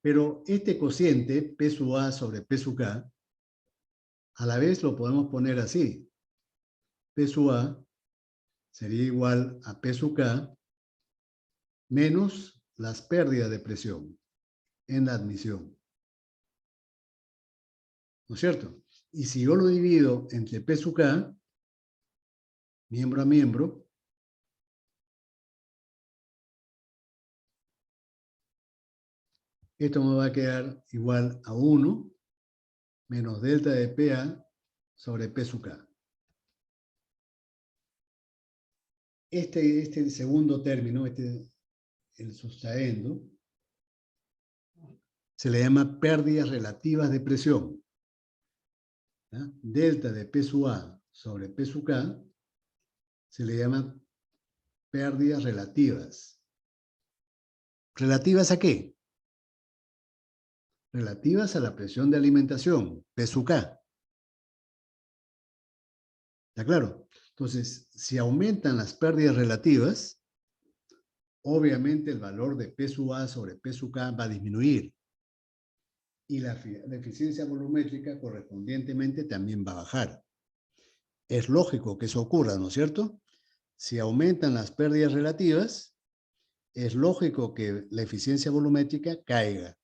Pero este cociente, P sub A sobre P sub K, a la vez lo podemos poner así. P sub A sería igual a P sub K menos las pérdidas de presión en la admisión. ¿No es cierto? Y si yo lo divido entre P sub K, miembro a miembro, esto me va a quedar igual a 1 menos delta de PA sobre P sub K. Este segundo término, el sustraendo, se le llama pérdidas relativas de presión. ¿Ya? Delta de P sub A sobre P sub K se le llama pérdidas relativas. ¿Relativas a qué? Relativas a la presión de alimentación, P sub K. ¿Está claro? Entonces, si aumentan las pérdidas relativas, obviamente el valor de P sub A sobre P sub K va a disminuir. Y la eficiencia volumétrica correspondientemente también va a bajar. Es lógico que eso ocurra, ¿no es cierto? Si aumentan las pérdidas relativas, es lógico que la eficiencia volumétrica caiga.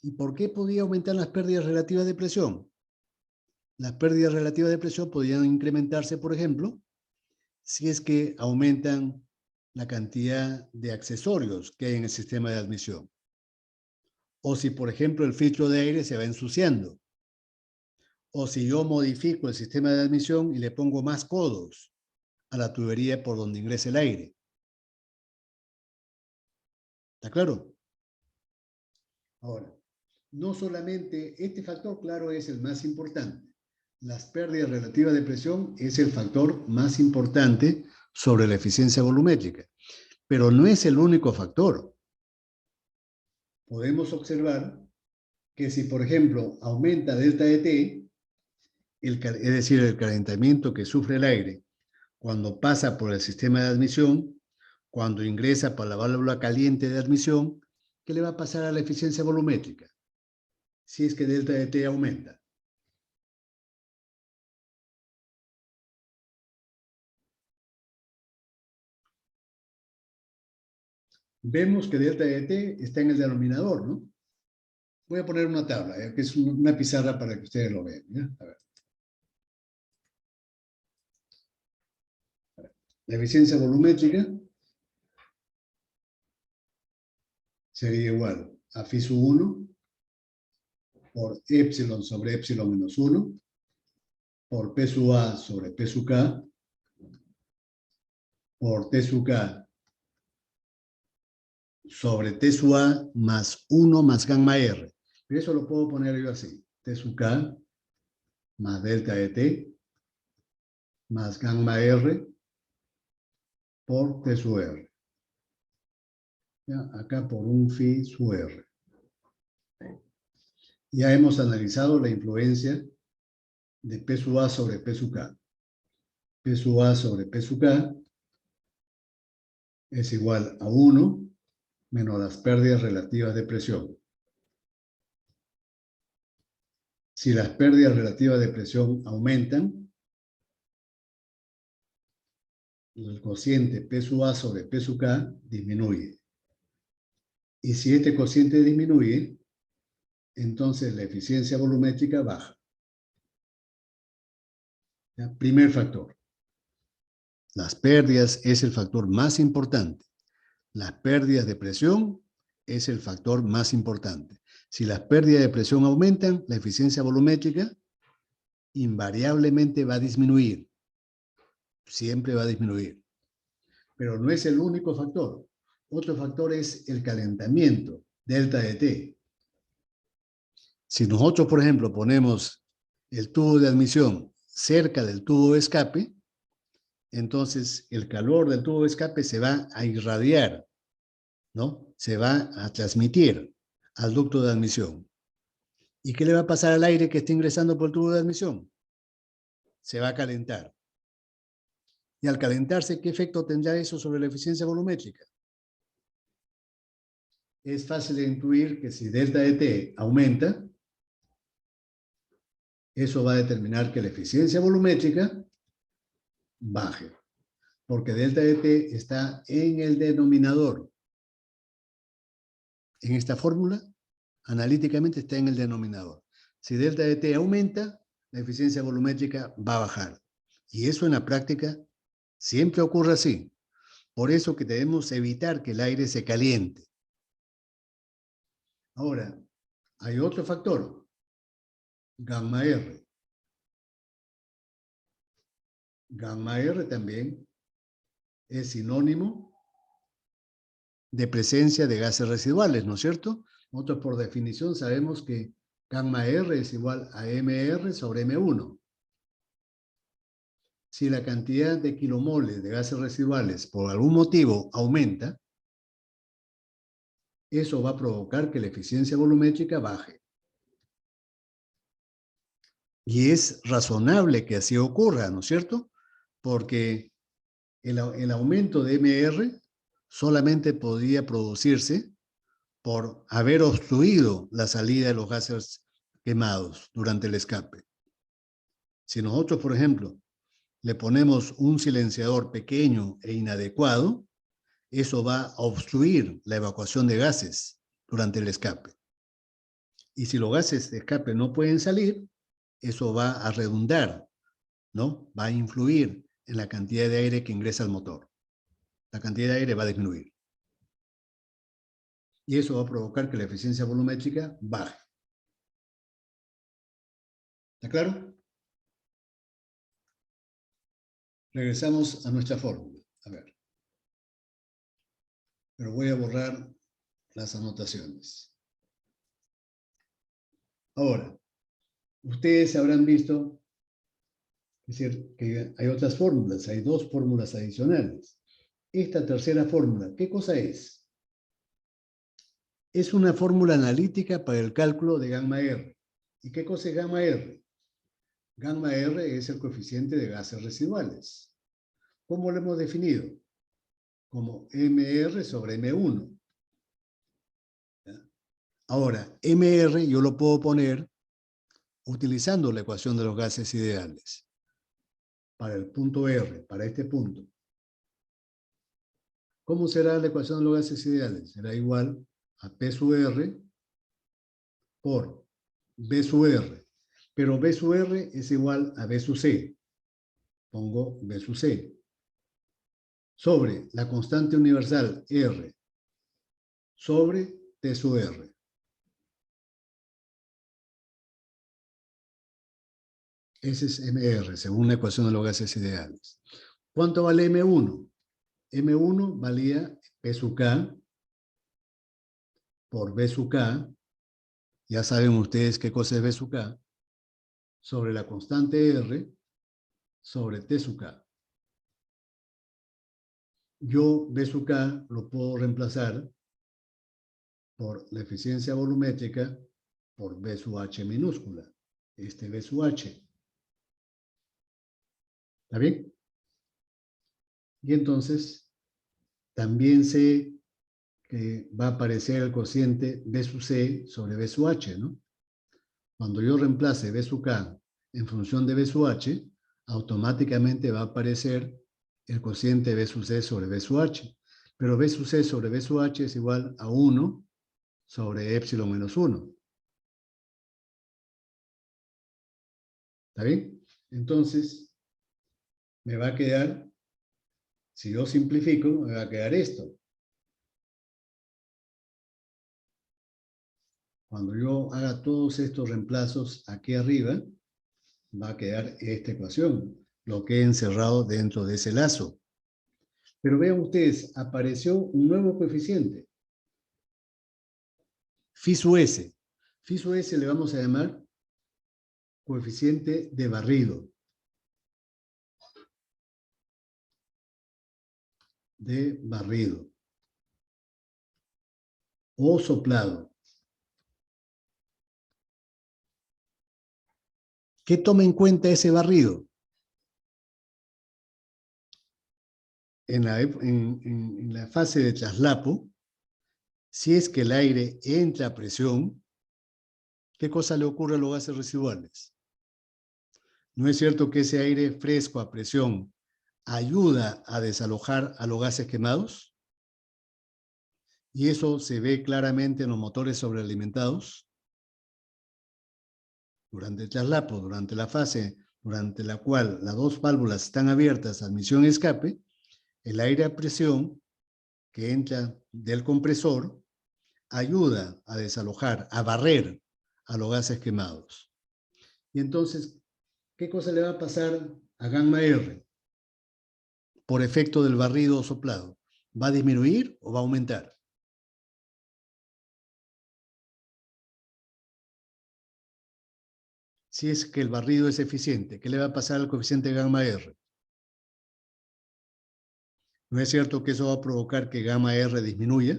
¿Y por qué podía aumentar las pérdidas relativas de presión? Las pérdidas relativas de presión podrían incrementarse, por ejemplo, si es que aumentan la cantidad de accesorios que hay en el sistema de admisión. O si, por ejemplo, el filtro de aire se va ensuciando. O si yo modifico el sistema de admisión y le pongo más codos a la tubería por donde ingresa el aire. ¿Está claro? Ahora, no solamente este factor, claro, es el más importante. Las pérdidas relativas de presión es el factor más importante sobre la eficiencia volumétrica, pero no es el único factor. Podemos observar que si, por ejemplo, aumenta delta de T, es decir, el calentamiento que sufre el aire cuando pasa por el sistema de admisión, cuando ingresa por la válvula caliente de admisión, ¿qué le va a pasar a la eficiencia volumétrica? Si es que delta de T aumenta. Vemos que delta de T está en el denominador, ¿no? Voy a poner una tabla, que es una pizarra para que ustedes lo vean. ¿Ya? A ver. La eficiencia volumétrica sería igual a phi sub 1 por epsilon sobre epsilon menos 1 por P sub A sobre P sub K por T sub K sobre T sub A más 1 más gamma R. Pero eso lo puedo poner yo así. T sub K más delta de T más gamma R por T sub R. ¿Ya? Acá por un phi sub R. Ya hemos analizado la influencia de P sub A sobre P sub K. P sub A sobre P sub K es igual a 1 menos las pérdidas relativas de presión. Si las pérdidas relativas de presión aumentan, el cociente P sub A sobre P sub K disminuye. Y si este cociente disminuye, entonces la eficiencia volumétrica baja. ¿Ya? Primer factor. Las pérdidas es el factor más importante. Las pérdidas de presión es el factor más importante. Si las pérdidas de presión aumentan, la eficiencia volumétrica invariablemente va a disminuir. siempre va a disminuir. Pero no es el único factor. Otro factor es el calentamiento, delta de T. Si nosotros, por ejemplo, ponemos el tubo de admisión cerca del tubo de escape, entonces el calor del tubo de escape se va a irradiar, ¿no? Se va a transmitir al ducto de admisión. ¿Y qué le va a pasar al aire que está ingresando por el tubo de admisión? Se va a calentar. Y al calentarse, ¿qué efecto tendrá eso sobre la eficiencia volumétrica? Es fácil de intuir que si delta de T aumenta, eso va a determinar que la eficiencia volumétrica baje, porque delta de T está en el denominador. En esta fórmula, analíticamente está en el denominador. Si delta de T aumenta, la eficiencia volumétrica va a bajar. Y eso en la práctica siempre ocurre así. Por eso que debemos evitar que el aire se caliente. Ahora, hay otro factor, gamma R. Gamma R también es sinónimo de presencia de gases residuales, ¿no es cierto? Nosotros por definición sabemos que gamma R es igual a MR sobre M1. Si la cantidad de kilomoles de gases residuales por algún motivo aumenta, eso va a provocar que la eficiencia volumétrica baje. Y es razonable que así ocurra, ¿no es cierto? Porque el aumento de MR solamente podía producirse por haber obstruido la salida de los gases quemados durante el escape. Si nosotros, por ejemplo, le ponemos un silenciador pequeño e inadecuado, eso va a obstruir la evacuación de gases durante el escape. Y si los gases de escape no pueden salir, eso va a redundar, ¿no? Va a influir en la cantidad de aire que ingresa al motor. La cantidad de aire va a disminuir. Y eso va a provocar que la eficiencia volumétrica baje. ¿Está claro? Regresamos a nuestra fórmula. A ver. Pero voy a borrar las anotaciones. Ahora, ustedes habrán visto, es decir, que hay otras fórmulas, hay dos fórmulas adicionales. Esta tercera fórmula, ¿qué cosa es? Es una fórmula analítica para el cálculo de gamma R. ¿Y qué cosa es gamma R? Gamma R es el coeficiente de gases residuales. ¿Cómo lo hemos definido? Como MR sobre M1. ¿Ya? Ahora, MR yo lo puedo poner utilizando la ecuación de los gases ideales. Para el punto R, para este punto. ¿Cómo será la ecuación de los gases ideales? Será igual a P sub R por B sub R. Pero B sub R es igual a B sub C. Pongo B sub C. Sobre la constante universal R sobre T sub R. Ese es MR, según la ecuación de los gases ideales. ¿Cuánto vale M1? M1 valía P sub K por B sub K. Ya saben ustedes qué cosa es B sub K. Sobre la constante R sobre T sub K. Yo B sub K lo puedo reemplazar por la eficiencia volumétrica por B sub H minúscula. Este B sub H. ¿Está bien? Y entonces también sé que va a aparecer el cociente B sub C sobre B sub H, ¿no? Cuando yo reemplace B sub K en función de B sub H, automáticamente va a aparecer el cociente B sub C sobre B sub H. Pero B sub C sobre B sub H es igual a 1 sobre epsilon menos 1. ¿Está bien? Entonces, me va a quedar, si yo simplifico, me va a quedar esto. Cuando yo haga todos estos reemplazos aquí arriba, va a quedar esta ecuación. lo que he encerrado dentro de ese lazo. Pero vean ustedes, apareció un nuevo coeficiente. Phi sub S. Phi sub S le vamos a llamar coeficiente de barrido. De barrido. O soplado. ¿Qué toma en cuenta ese barrido? En la fase de traslapo, si es que el aire entra a presión, ¿qué cosa le ocurre a los gases residuales? ¿No es cierto que ese aire fresco a presión ayuda a desalojar a los gases quemados? Y eso se ve claramente en los motores sobrealimentados. Durante el traslapo, durante la fase durante la cual las dos válvulas están abiertas a admisión y escape, el aire a presión que entra del compresor ayuda a desalojar, a barrer a los gases quemados. Y entonces, ¿qué cosa le va a pasar a gamma R por efecto del barrido o soplado? ¿Va a disminuir o va a aumentar? Si es que el barrido es eficiente, ¿qué le va a pasar al coeficiente gamma R? ¿No es cierto que eso va a provocar que gamma R disminuya?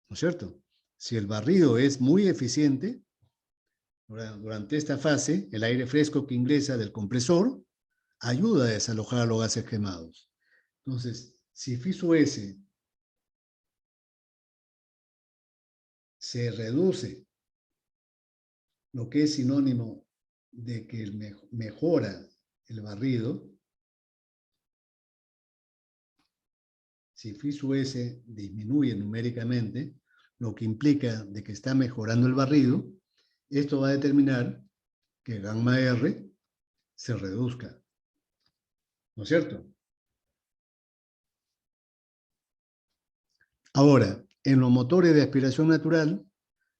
¿No es cierto? Si el barrido es muy eficiente, durante esta fase, el aire fresco que ingresa del compresor ayuda a desalojar a los gases quemados. Entonces, si Phi sub S se reduce, lo que es sinónimo de que mejora el barrido, si Phi sub S disminuye numéricamente, lo que implica de que está mejorando el barrido, esto va a determinar que gamma R se reduzca. ¿No es cierto? Ahora, en los motores de aspiración natural,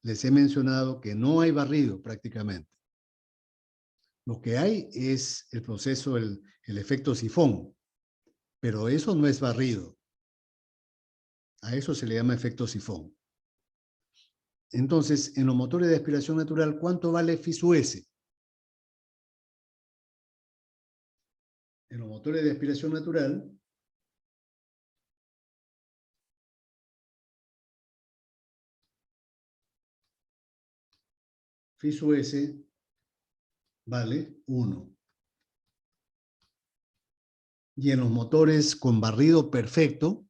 les he mencionado que no hay barrido prácticamente. Lo que hay es el proceso, el efecto sifón, pero eso no es barrido. A eso se le llama efecto sifón. Entonces, en los motores de aspiración natural, ¿cuánto vale Phi sub S? En los motores de aspiración natural, Phi sub S vale 1. Y en los motores con barrido perfecto,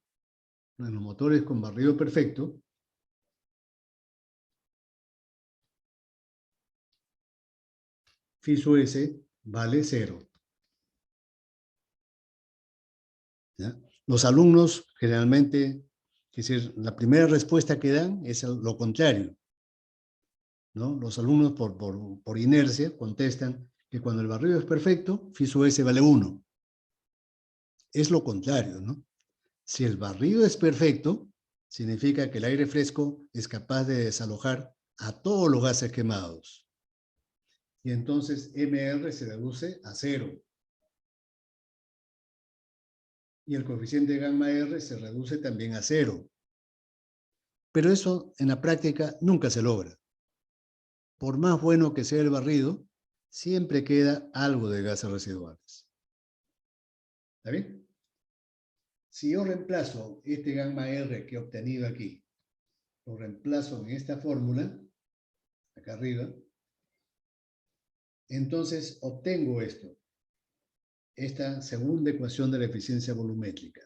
Phi sub S vale 0. ¿Ya? Los alumnos generalmente, es decir, la primera respuesta que dan es lo contrario, ¿no? Los alumnos por inercia contestan que cuando el barrido es perfecto, Phi sub S vale 1. Es lo contrario, ¿no? Si el barrido es perfecto, significa que el aire fresco es capaz de desalojar a todos los gases quemados. Y entonces MR se reduce a 0. Y el coeficiente de gamma R se reduce también a 0. Pero eso en la práctica nunca se logra. Por más bueno que sea el barrido, siempre queda algo de gases residuales. ¿Está bien? Si yo reemplazo este gamma R que he obtenido aquí, lo reemplazo en esta fórmula, acá arriba, entonces obtengo esto, esta segunda ecuación de la eficiencia volumétrica.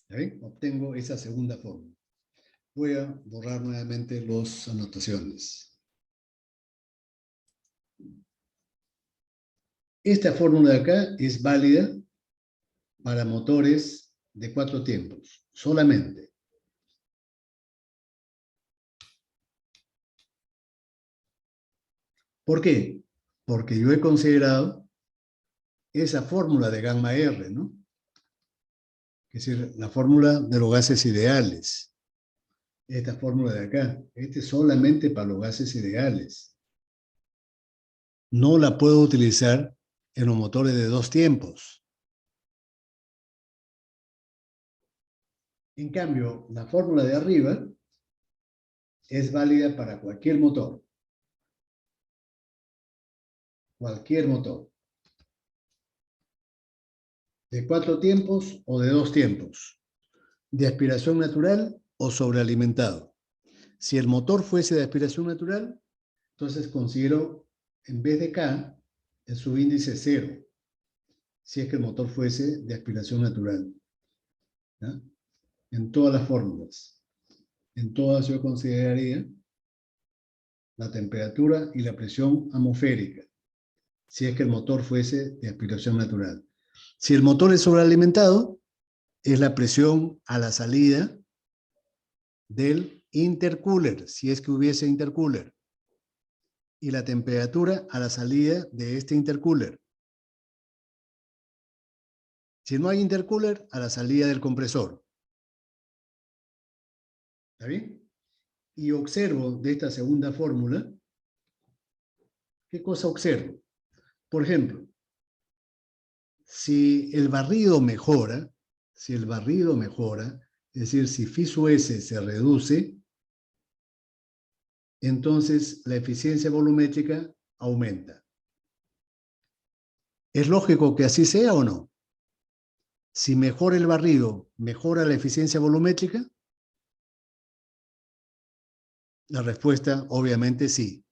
¿Está bien? Obtengo esa segunda fórmula. Voy a borrar nuevamente las anotaciones. Esta fórmula de acá es válida para motores de 4 tiempos, solamente. ¿Por qué? Porque yo he considerado esa fórmula de gamma R, ¿no? Es decir, la fórmula de los gases ideales. Esta fórmula de acá, este es solamente para los gases ideales. no la puedo utilizar en los motores de 2 tiempos. En cambio, la fórmula de arriba es válida para cualquier motor. Cualquier motor. De 4 tiempos o de 2 tiempos. De aspiración natural o sobrealimentado. Si el motor fuese de aspiración natural, entonces considero, en vez de K, el subíndice 0. Si es que el motor fuese de aspiración natural. ¿Ya? En todas las fórmulas. En todas yo consideraría la temperatura y la presión atmosférica, si es que el motor fuese de aspiración natural. Si el motor es sobrealimentado, es la presión a la salida del intercooler, si es que hubiese intercooler, y la temperatura a la salida de este intercooler. Si no hay intercooler, a la salida del compresor. ¿Está bien? Y observo de esta segunda fórmula, ¿qué cosa observo? Por ejemplo, si el barrido mejora, es decir, si phi sub S se reduce, entonces la eficiencia volumétrica aumenta. ¿Es lógico que así sea o no? Si mejora el barrido, ¿mejora la eficiencia volumétrica? La respuesta, obviamente, sí.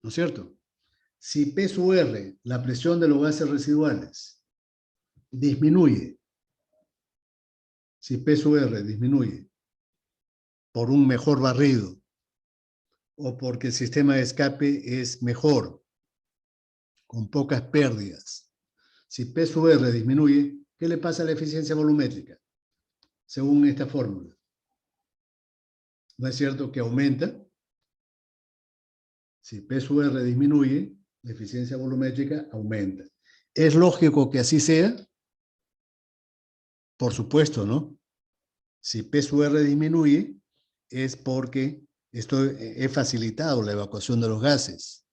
¿No es cierto? Si P sub R, la presión de los gases residuales, disminuye, si P sub R disminuye por un mejor barrido o porque el sistema de escape es mejor, con pocas pérdidas, si P sub R disminuye, ¿qué le pasa a la eficiencia volumétrica? Según esta fórmula. ¿No es cierto que aumenta? Si P sub R disminuye, la eficiencia volumétrica aumenta. ¿Es lógico que así sea? Por supuesto, ¿no? Si P sub R disminuye, es porque he facilitado la evacuación de los gases.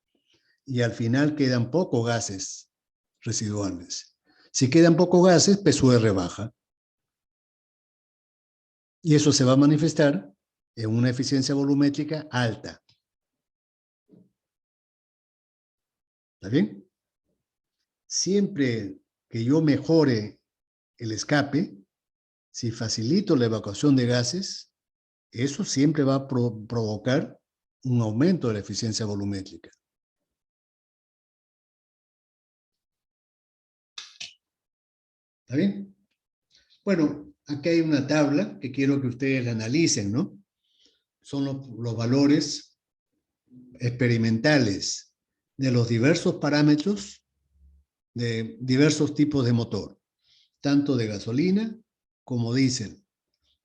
Y al final quedan pocos gases residuales. Si quedan pocos gases, P sub R baja. Y eso se va a manifestar en una eficiencia volumétrica alta. ¿Está bien? Siempre que yo mejore el escape, si facilito la evacuación de gases, eso siempre va a provocar un aumento de la eficiencia volumétrica. ¿Está bien? Bueno, aquí hay una tabla que quiero que ustedes la analicen, ¿no? Son los valores experimentales de los diversos parámetros de diversos tipos de motor, tanto de gasolina como diésel,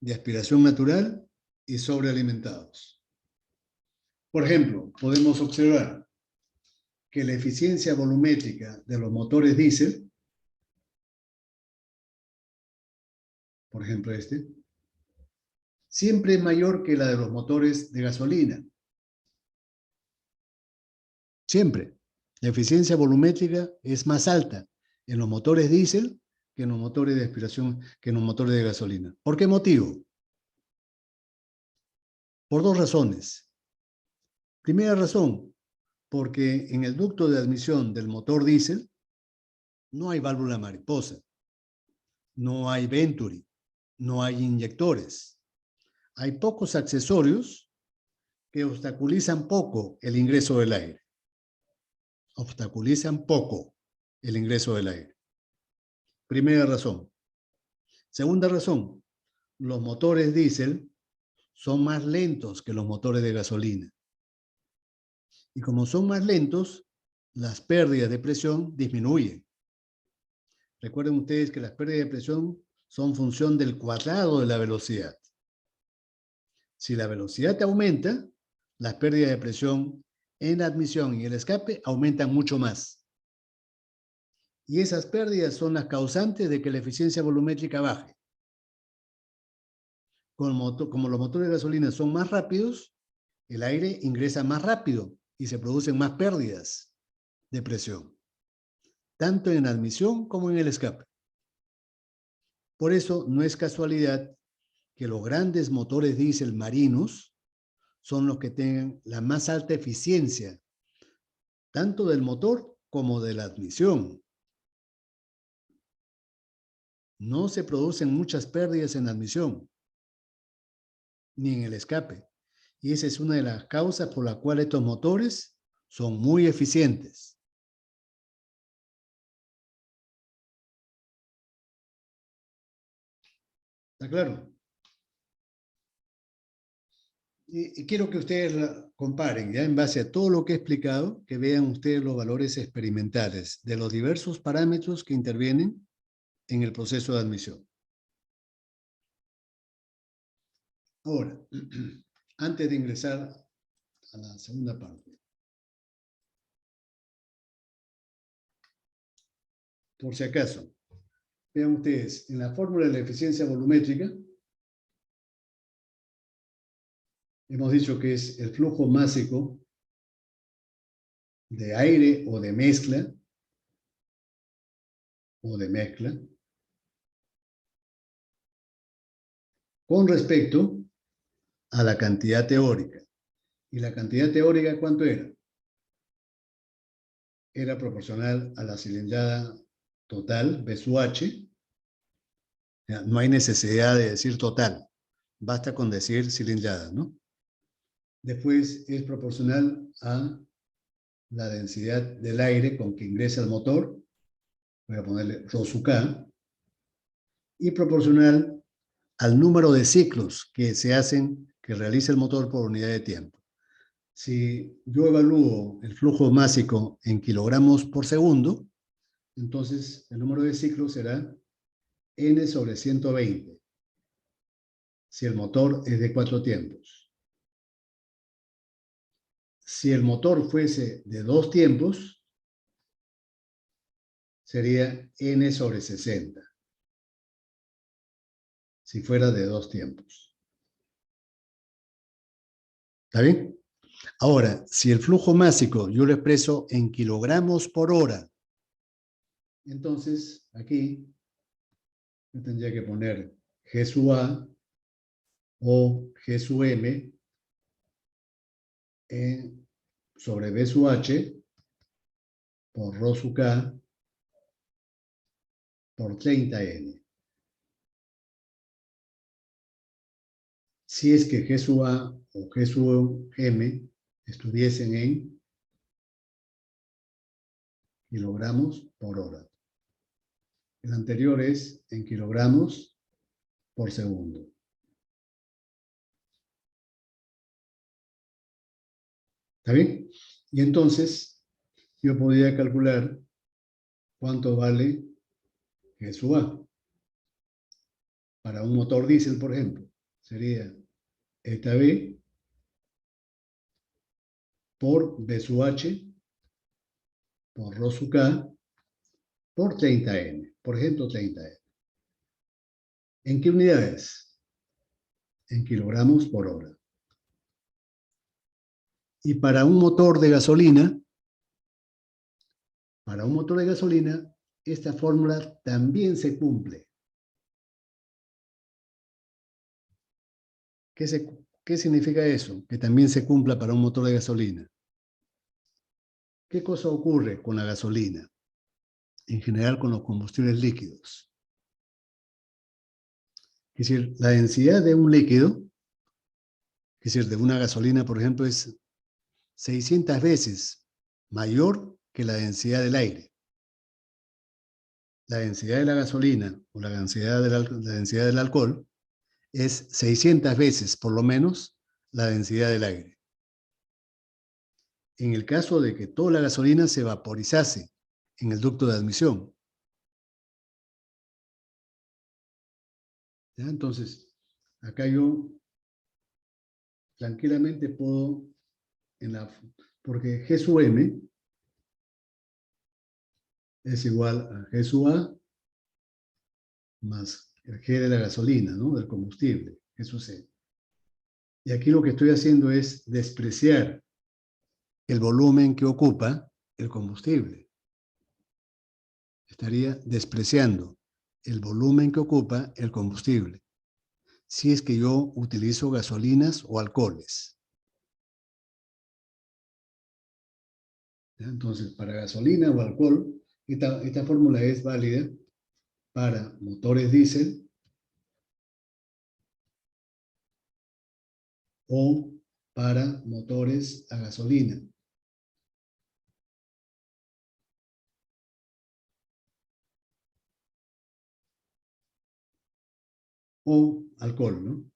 de aspiración natural y sobrealimentados. Por ejemplo, podemos observar que la eficiencia volumétrica de los motores diésel, por ejemplo siempre es mayor que la de los motores de gasolina. Siempre. La eficiencia volumétrica es más alta en los motores diésel que en los motores de aspiración, que en los motores de gasolina. ¿Por qué motivo? Por dos razones. Primera razón, porque en el ducto de admisión del motor diésel no hay válvula mariposa, no hay venturi, no hay inyectores. Hay pocos accesorios que obstaculizan poco el ingreso del aire. Obstaculizan poco el ingreso del aire. Primera razón. Segunda razón, los motores diésel son más lentos que los motores de gasolina. Y como son más lentos, las pérdidas de presión disminuyen. Recuerden ustedes que las pérdidas de presión son función del cuadrado de la velocidad. Si la velocidad aumenta, las pérdidas de presión en la admisión y el escape aumentan mucho más. Y esas pérdidas son las causantes de que la eficiencia volumétrica baje. Como los motores de gasolina son más rápidos, el aire ingresa más rápido y se producen más pérdidas. de presión, tanto en admisión como en el escape. Por eso no es casualidad que los grandes motores diésel marinos son los que tengan la más alta eficiencia, tanto del motor como de la admisión. No se producen muchas pérdidas en la admisión, ni en el escape. Y esa es una de las causas por la cual estos motores son muy eficientes. ¿Está claro? Y quiero que ustedes comparen, ya en base a todo lo que he explicado, que vean ustedes los valores experimentales de los diversos parámetros que intervienen en el proceso de admisión. Ahora, antes de ingresar a la segunda parte, por si acaso, vean ustedes, en la fórmula de la eficiencia volumétrica, hemos dicho que es el flujo másico de aire o de mezcla, con respecto a la cantidad teórica. ¿Y la cantidad teórica cuánto era? Era proporcional a la cilindrada total, B sub H. No hay necesidad de decir total, basta con decir cilindrada, ¿no? Después es proporcional a la densidad del aire con que ingresa el motor, voy a ponerle Rho sub K, y proporcional al número de ciclos que se hacen, que realiza el motor por unidad de tiempo. Si yo evalúo el flujo másico en kilogramos por segundo, entonces el número de ciclos será N sobre 120, si el motor es de 4 tiempos. Si el motor fuese de 2 tiempos, sería N sobre 60, si fuera de 2 tiempos. ¿Está bien? Ahora, si el flujo másico yo lo expreso en kilogramos por hora, entonces aquí yo tendría que poner G sub A o G sub M sobre B sub H por Rho sub K por 30N. Si es que G sub A o G sub M estuviesen en kilogramos por hora. El anterior es en kilogramos por segundo. ¿Está bien? Y entonces yo podría calcular cuánto vale G sub A. Para un motor diésel, por ejemplo, sería eta B por B sub H por Rho sub K por 30N. Por ejemplo, 30N. ¿En qué unidades? En kilogramos por hora. Y para un motor de gasolina, esta fórmula también se cumple. ¿Qué significa eso? Que también se cumpla para un motor de gasolina. ¿Qué cosa ocurre con la gasolina? En general con los combustibles líquidos. Es decir, la densidad de un líquido, es decir, de una gasolina, por ejemplo, es 600 veces mayor que la densidad del aire. La densidad de la gasolina o la densidad del alcohol es 600 veces, por lo menos, la densidad del aire. En el caso de que toda la gasolina se vaporizase en el ducto de admisión. ¿Ya? Entonces, acá yo tranquilamente puedo, porque G sub M es igual a G sub A más el G de la gasolina, ¿no? Del combustible, G sub C. Y aquí lo que estoy haciendo es despreciar el volumen que ocupa el combustible. Estaría despreciando el volumen que ocupa el combustible, si es que yo utilizo gasolinas o alcoholes. Entonces, para gasolina o alcohol, esta fórmula es válida para motores diésel o para motores a gasolina. O alcohol, ¿no?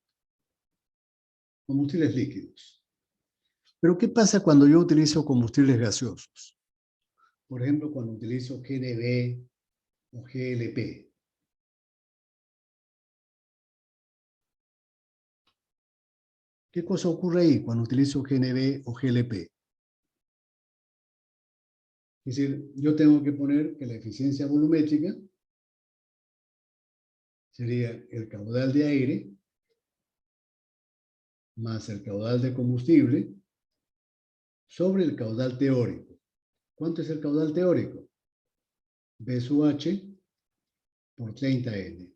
Combustibles líquidos. Pero ¿qué pasa cuando yo utilizo combustibles gaseosos? Por ejemplo, cuando utilizo GNV o GLP. ¿Qué cosa ocurre ahí cuando utilizo GNV o GLP? Es decir, yo tengo que poner que la eficiencia volumétrica sería el caudal de aire más el caudal de combustible sobre el caudal teórico. ¿Cuánto es el caudal teórico? B sub H por 30N.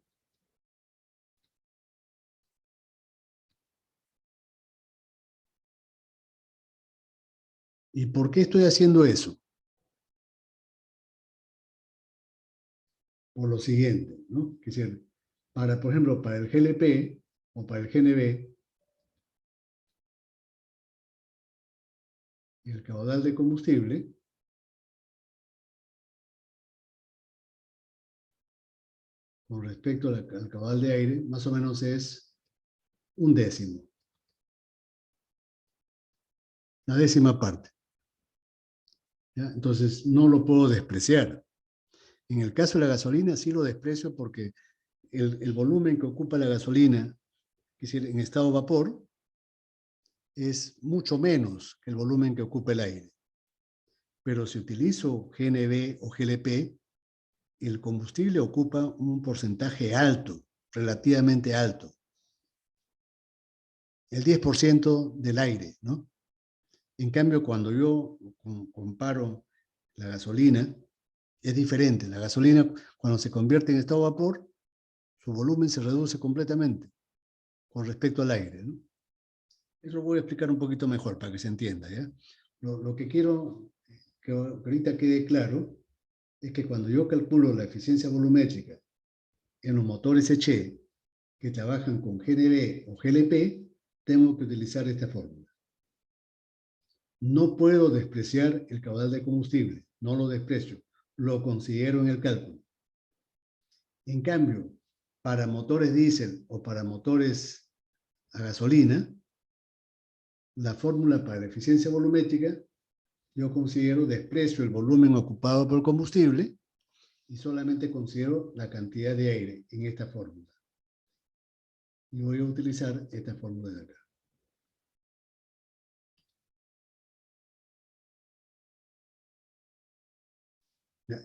¿Y por qué estoy haciendo eso? Por lo siguiente, ¿no? Es decir, por ejemplo, para el GLP o para el GNV, el caudal de combustible con respecto al caudal de aire, más o menos es 1/10. La 10ª parte. ¿Ya? Entonces, no lo puedo despreciar. En el caso de la gasolina, sí lo desprecio porque el volumen que ocupa la gasolina, es decir, en estado vapor, es mucho menos que el volumen que ocupa el aire. Pero si utilizo GNV o GLP, el combustible ocupa un porcentaje alto, relativamente alto. El 10% del aire, ¿no? En cambio, cuando yo comparo la gasolina, es diferente. La gasolina, cuando se convierte en estado vapor, su volumen se reduce completamente con respecto al aire, ¿no? Eso lo voy a explicar un poquito mejor para que se entienda, ¿ya? Lo que quiero que ahorita quede claro es que cuando yo calculo la eficiencia volumétrica en los motores Eche que trabajan con GNV o GLP, tengo que utilizar esta fórmula. No puedo despreciar el caudal de combustible, no lo desprecio, lo considero en el cálculo. En cambio, para motores diésel o para motores a gasolina, la fórmula para la eficiencia volumétrica, yo considero desprecio el volumen ocupado por el combustible y solamente considero la cantidad de aire en esta fórmula. Y voy a utilizar esta fórmula de acá.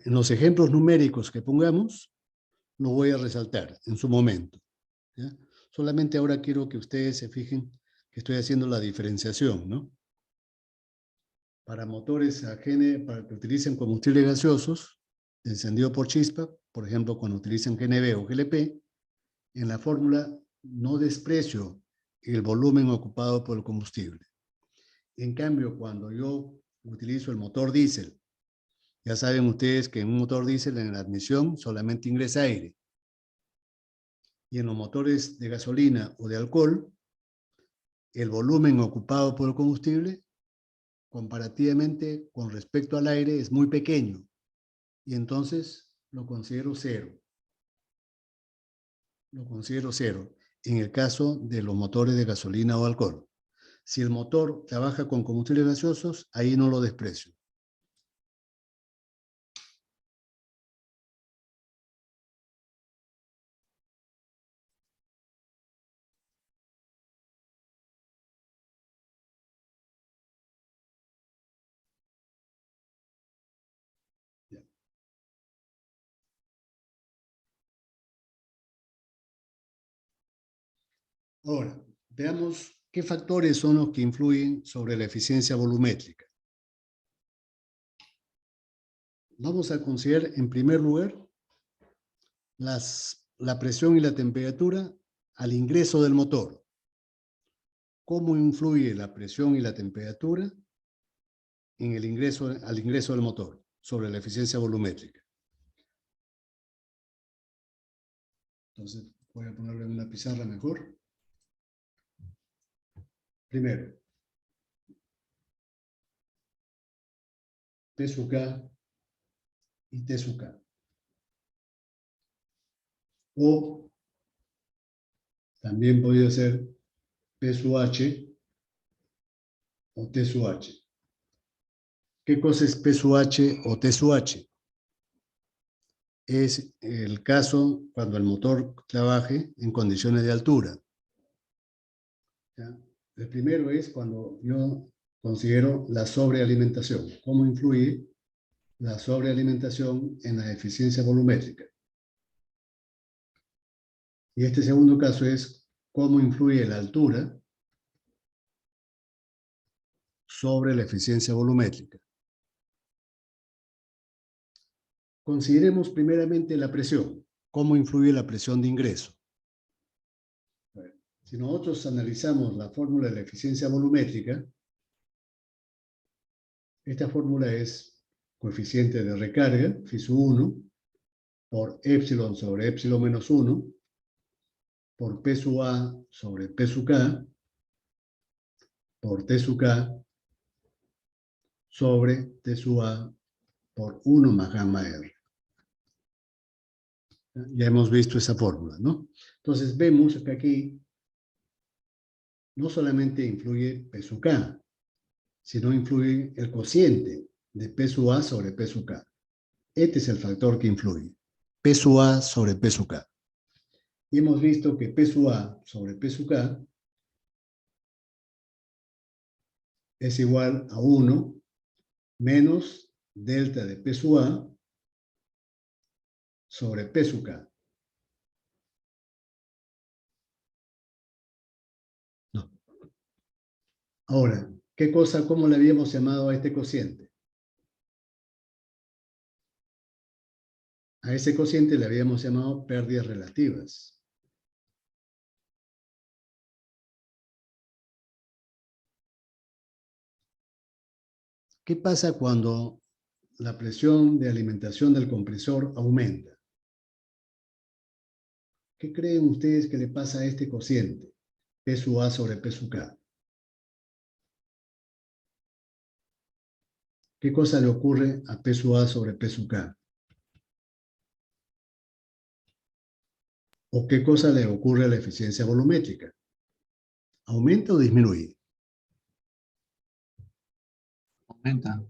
En los ejemplos numéricos que pongamos, lo voy a resaltar en su momento, ¿ya? Solamente ahora quiero que ustedes se fijen que estoy haciendo la diferenciación, ¿no? Para motores para que utilicen combustibles gaseosos, encendido por chispa, por ejemplo, cuando utilizan GNV o GLP, en la fórmula no desprecio el volumen ocupado por el combustible. En cambio, cuando yo utilizo el motor diésel, ya saben ustedes que en un motor diésel en la admisión solamente ingresa aire. Y en los motores de gasolina o de alcohol, el volumen ocupado por el combustible, comparativamente con respecto al aire, es muy pequeño. Y entonces lo considero cero. Lo considero cero en el caso de los motores de gasolina o alcohol. Si el motor trabaja con combustibles gaseosos, ahí no lo desprecio. Ahora, veamos qué factores son los que influyen sobre la eficiencia volumétrica. vamos a considerar en primer lugar la presión y la temperatura al ingreso del motor. ¿Cómo influye la presión y la temperatura en al ingreso del motor sobre la eficiencia volumétrica? Entonces, voy a ponerlo en una pizarra mejor. Primero, P sub K y T sub K. O también podría ser P sub H o T sub H. ¿Qué cosa es P sub H o T sub H? Es el caso cuando el motor trabaje en condiciones de altura. ¿Ya? El primero es cuando yo considero la sobrealimentación. ¿Cómo influye la sobrealimentación en la eficiencia volumétrica? Y este segundo caso es cómo influye la altura sobre la eficiencia volumétrica. Consideremos primeramente la presión. ¿Cómo influye la presión de ingreso? Si nosotros analizamos la fórmula de la eficiencia volumétrica, esta fórmula es coeficiente de recarga, phi sub 1, por epsilon sobre epsilon menos 1, por P sub A sobre P sub K, por T sub K, sobre T sub A por 1 más gamma R. Ya hemos visto esa fórmula, ¿no? Entonces vemos que aquí no solamente influye P sub K, sino influye el cociente de P sub A sobre P sub K. Este es el factor que influye. P sub A sobre P sub K. Y hemos visto que P sub A sobre P sub K es igual a 1 menos delta de P sub A sobre P sub K. No. Ahora, ¿cómo le habíamos llamado a este cociente? A ese cociente le habíamos llamado pérdidas relativas. ¿Qué pasa cuando la presión de alimentación del compresor aumenta? ¿Qué creen ustedes que le pasa a este cociente? P sub A sobre P sub K. ¿Qué cosa le ocurre a P sub A sobre P sub K? ¿O qué cosa le ocurre a la eficiencia volumétrica? ¿Aumenta o disminuye? Aumenta.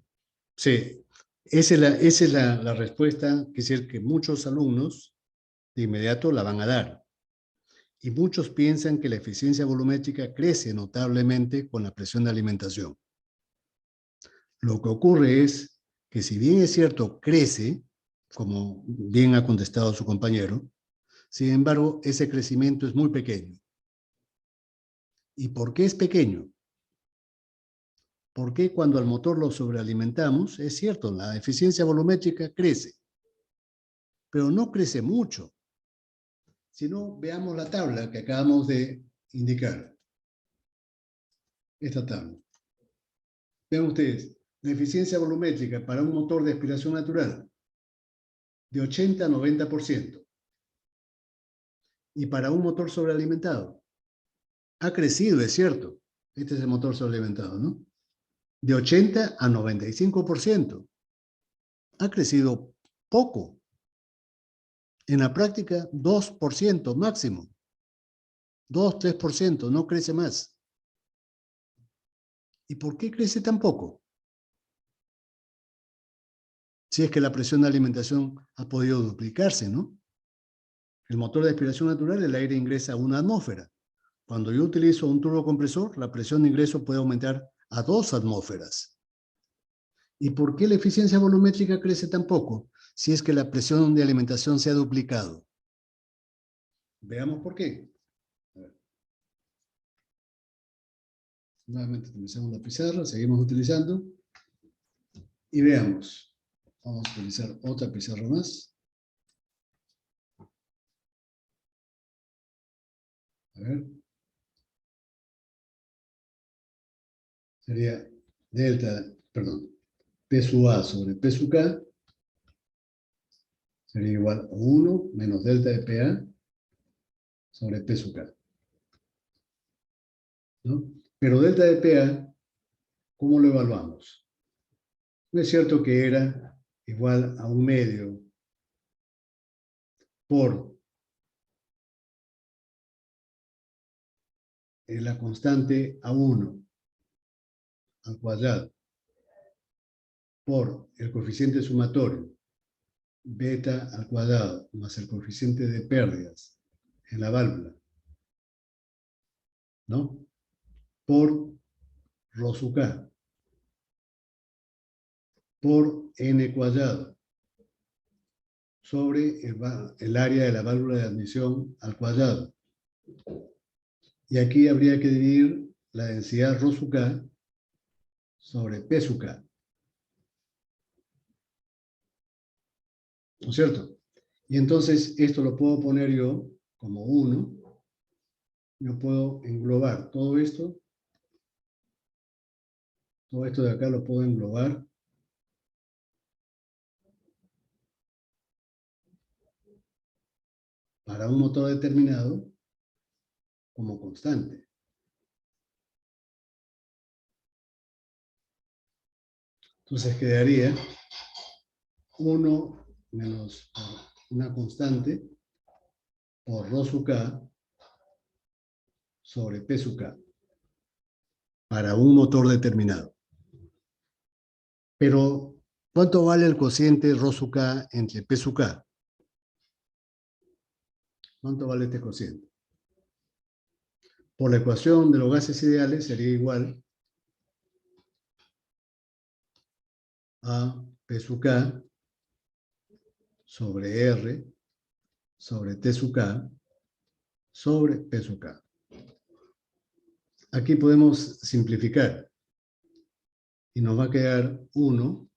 Sí, esa es la respuesta, que es decir, que muchos alumnos de inmediato la van a dar. Y muchos piensan que la eficiencia volumétrica crece notablemente con la presión de alimentación. Lo que ocurre es que, si bien es cierto, crece, como bien ha contestado su compañero, sin embargo, ese crecimiento es muy pequeño. ¿Y por qué es pequeño? Porque cuando al motor lo sobrealimentamos, es cierto, la eficiencia volumétrica crece, pero no crece mucho. Si no, veamos la tabla que acabamos de indicar. Esta tabla. Vean ustedes, la eficiencia volumétrica para un motor de aspiración natural de 80 a 90%. Y para un motor sobrealimentado ha crecido, es cierto. Este es el motor sobrealimentado, ¿no? De 80 a 95%. Ha crecido poco. En la práctica, 2% máximo. 2-3%, no crece más. ¿Y por qué crece tan poco? Si es que la presión de alimentación ha podido duplicarse, ¿no? El motor de aspiración natural, el aire ingresa a 1 atmósfera. Cuando yo utilizo un turbocompresor, la presión de ingreso puede aumentar a 2 atmósferas. ¿Y por qué la eficiencia volumétrica crece tan poco si es que la presión de alimentación se ha duplicado? Veamos por qué. A ver. Nuevamente utilizamos la pizarra, seguimos utilizando. Y veamos. Vamos a utilizar otra pizarra más. A ver. Sería P sub A sobre P sub K sería igual a 1 menos delta de PA sobre P sub K. ¿No? Pero delta de PA, ¿cómo lo evaluamos? No es cierto que era igual a 1/2 por la constante A1 al cuadrado por el coeficiente sumatorio beta al cuadrado más el coeficiente de pérdidas en la válvula, ¿no? Por rho sub K por n cuadrado sobre el área de la válvula de admisión al cuadrado. Y aquí habría que dividir la densidad rho sub K sobre P sub K. ¿No es cierto? Y entonces esto lo puedo poner yo como 1. Yo puedo englobar todo esto de acá lo puedo englobar para un motor determinado como constante. Entonces quedaría 1 menos una constante por rho sub K sobre P sub K para un motor determinado. Pero, ¿cuánto vale el cociente rho sub K entre P sub K? ¿Cuánto vale este cociente? Por la ecuación de los gases ideales sería igual a P sub K sobre R sobre T sub K sobre P sub K. Aquí podemos simplificar y nos va a quedar 1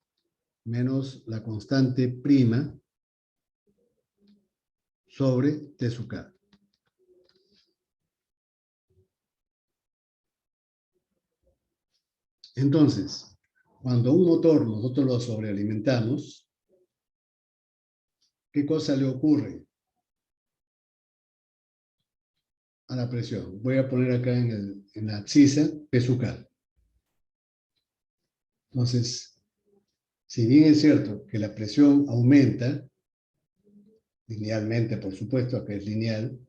menos la constante prima sobre T sub K. Entonces, cuando un motor nosotros lo sobrealimentamos, ¿qué cosa le ocurre a la presión? Voy a poner acá en la abscisa P sub K. Entonces, si bien es cierto que la presión aumenta, linealmente, por supuesto, acá es lineal,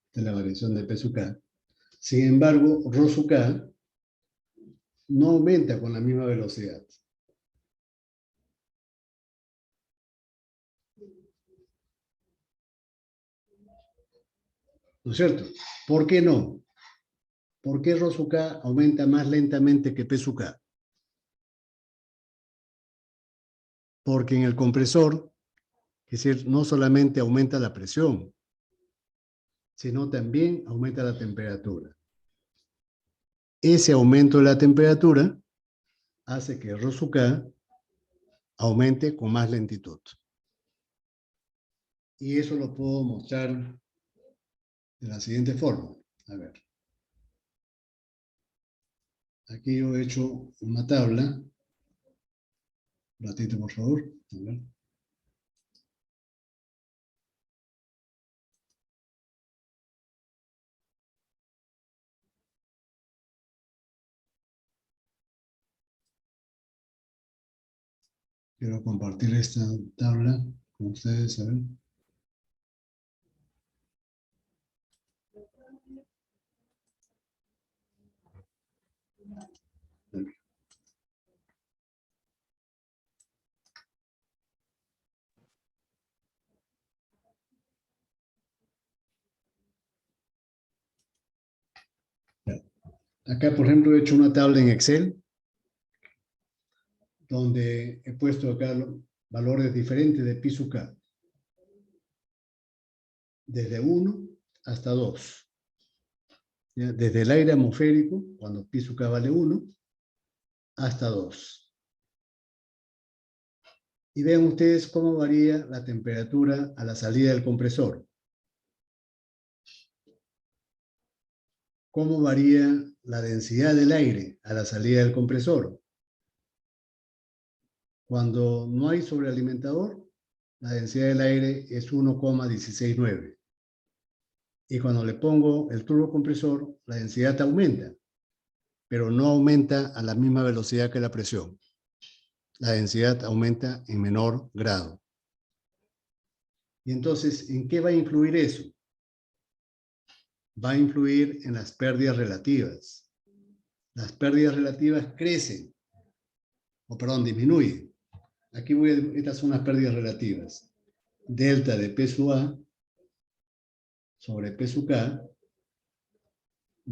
esta es la variación de P sub K, sin embargo, rho sub K no aumenta con la misma velocidad. ¿No es cierto? ¿Por qué no? ¿Por qué rho sub K aumenta más lentamente que P sub K? Porque en el compresor, es decir, no solamente aumenta la presión, sino también aumenta la temperatura. Ese aumento de la temperatura hace que rho sub K aumente con más lentitud. Y eso lo puedo mostrar de la siguiente forma. A ver. Aquí yo he hecho una tabla. Un ratito, por favor. A ver. Quiero compartir esta tabla con ustedes, a ver. Acá, por ejemplo, he hecho una tabla en Excel donde he puesto acá valores diferentes de pi sub K. Desde 1 hasta 2. ¿Ya? Desde el aire atmosférico, cuando pi sub K vale 1, hasta 2. Y vean ustedes cómo varía la temperatura a la salida del compresor. Cómo varía la densidad del aire a la salida del compresor. Cuando no hay sobrealimentador, la densidad del aire es 1,169. Y cuando le pongo el turbocompresor, la densidad aumenta, pero no aumenta a la misma velocidad que la presión. La densidad aumenta en menor grado. Y entonces, ¿en qué va a influir eso? Va a influir en las pérdidas relativas. Las pérdidas relativas crecen, disminuyen. Aquí estas son las pérdidas relativas. Delta de P sub A sobre P sub K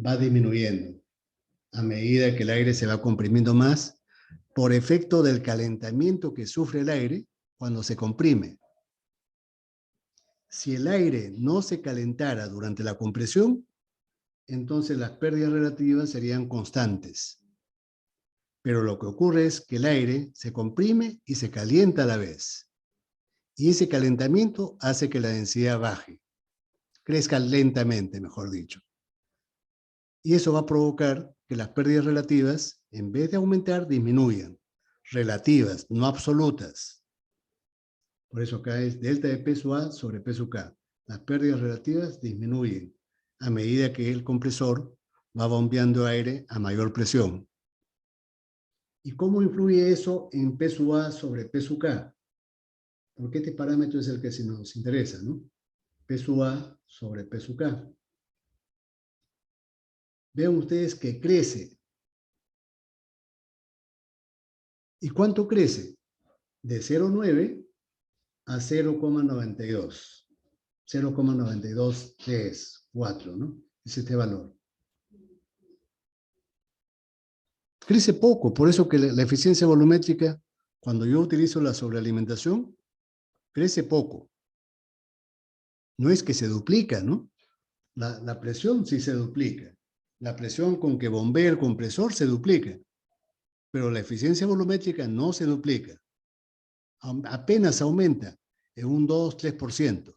va disminuyendo a medida que el aire se va comprimiendo más por efecto del calentamiento que sufre el aire cuando se comprime. Si el aire no se calentara durante la compresión, entonces las pérdidas relativas serían constantes. Pero lo que ocurre es que el aire se comprime y se calienta a la vez. Y ese calentamiento hace que la densidad baje, crezca lentamente, mejor dicho. Y eso va a provocar que las pérdidas relativas, en vez de aumentar, disminuyan. Relativas, no absolutas. Por eso acá es delta de P sub A sobre P sub K. Las pérdidas relativas disminuyen a medida que el compresor va bombeando aire a mayor presión. ¿Y cómo influye eso en P sub A sobre P sub K? Porque este parámetro es el que nos interesa, ¿no? P sub A sobre P sub K. Vean ustedes que crece. ¿Y cuánto crece? De 0,9 a 0,92. 0,9234, ¿no? Es este valor. Crece poco, por eso que la eficiencia volumétrica, cuando yo utilizo la sobrealimentación, crece poco. No es que se duplica, ¿no? La presión sí se duplica. La presión con que bombea el compresor se duplica. Pero la eficiencia volumétrica no se duplica. Apenas aumenta en un 2-3%.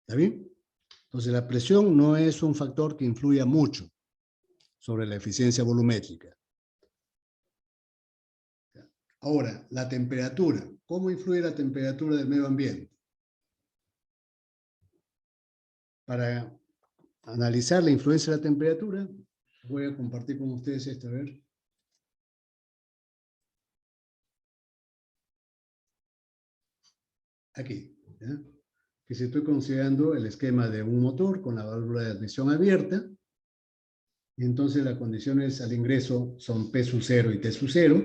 ¿Está bien? Entonces la presión no es un factor que influya mucho sobre la eficiencia volumétrica. Ahora, la temperatura. ¿Cómo influye la temperatura del medio ambiente? Para analizar la influencia de la temperatura, voy a compartir con ustedes esto, a ver. Aquí, ¿ya? Que si estoy considerando el esquema de un motor con la válvula de admisión abierta, y entonces las condiciones al ingreso son P sub 0 y T sub 0,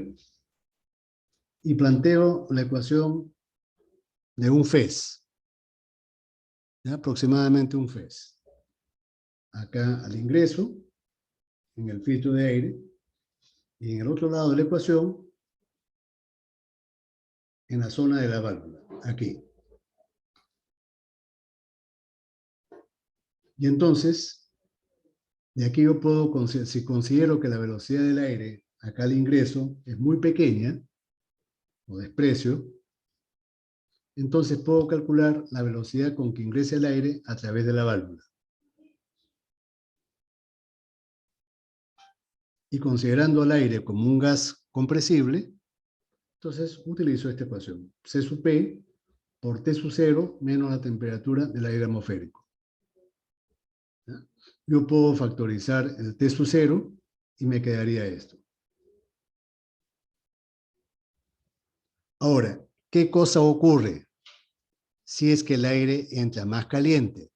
y planteo la ecuación de un FES, ¿ya? Aproximadamente un FES. Acá al ingreso, en el filtro de aire, y en el otro lado de la ecuación, en la zona de la válvula, aquí. Y entonces, de aquí yo puedo, si considero que la velocidad del aire acá al ingreso es muy pequeña, o desprecio, entonces puedo calcular la velocidad con que ingresa el aire a través de la válvula. Y considerando al aire como un gas compresible, entonces utilizo esta ecuación. C sub P por T sub 0 menos la temperatura del aire atmosférico. ¿Ya? Yo puedo factorizar el T sub 0 y me quedaría esto. Ahora, ¿qué cosa ocurre si es que el aire entra más caliente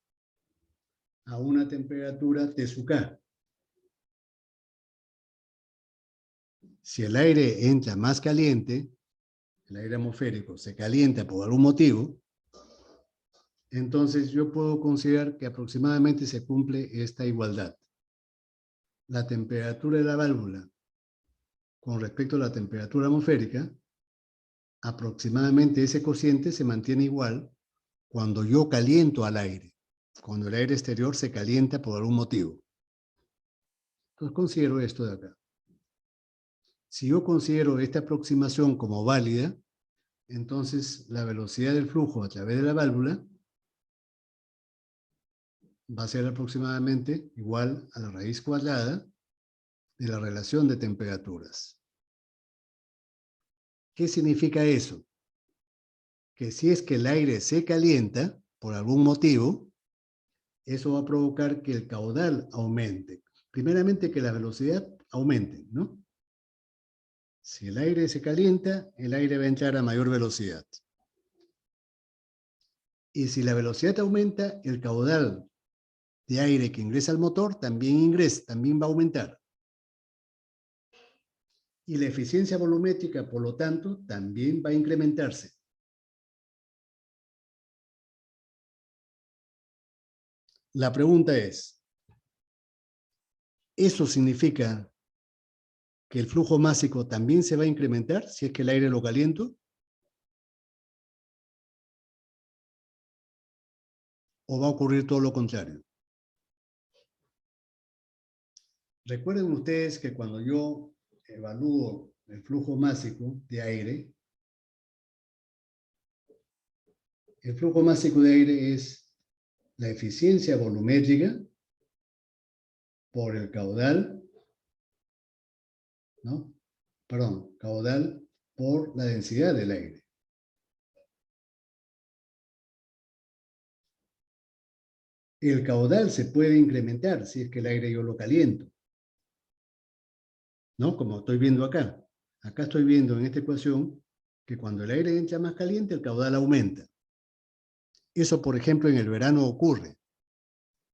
a una temperatura T sub K? Si el aire entra más caliente, el aire atmosférico se calienta por algún motivo, entonces yo puedo considerar que aproximadamente se cumple esta igualdad. La temperatura de la válvula con respecto a la temperatura atmosférica, aproximadamente ese cociente se mantiene igual cuando yo caliento al aire, cuando el aire exterior se calienta por algún motivo. Entonces considero esto de acá. Si yo considero esta aproximación como válida, entonces la velocidad del flujo a través de la válvula va a ser aproximadamente igual a la raíz cuadrada de la relación de temperaturas. ¿Qué significa eso? Que si es que el aire se calienta, por algún motivo, eso va a provocar que el caudal aumente. Primeramente que la velocidad aumente, ¿no? Si el aire se calienta, el aire va a entrar a mayor velocidad. Y si la velocidad aumenta, el caudal de aire que ingresa al motor también va a aumentar. Y la eficiencia volumétrica, por lo tanto, también va a incrementarse. La pregunta es, ¿eso significa que el flujo másico también se va a incrementar si es que el aire lo caliento? ¿O va a ocurrir todo lo contrario? Recuerden ustedes que cuando yo evalúo el flujo másico de aire, el flujo másico de aire es la eficiencia volumétrica por el caudal, ¿no? Perdón, caudal por la densidad del aire. El caudal se puede incrementar si es que el aire yo lo caliento, ¿no? Como estoy viendo acá. Acá estoy viendo en esta ecuación que cuando el aire entra más caliente, el caudal aumenta. Eso, por ejemplo, en el verano ocurre.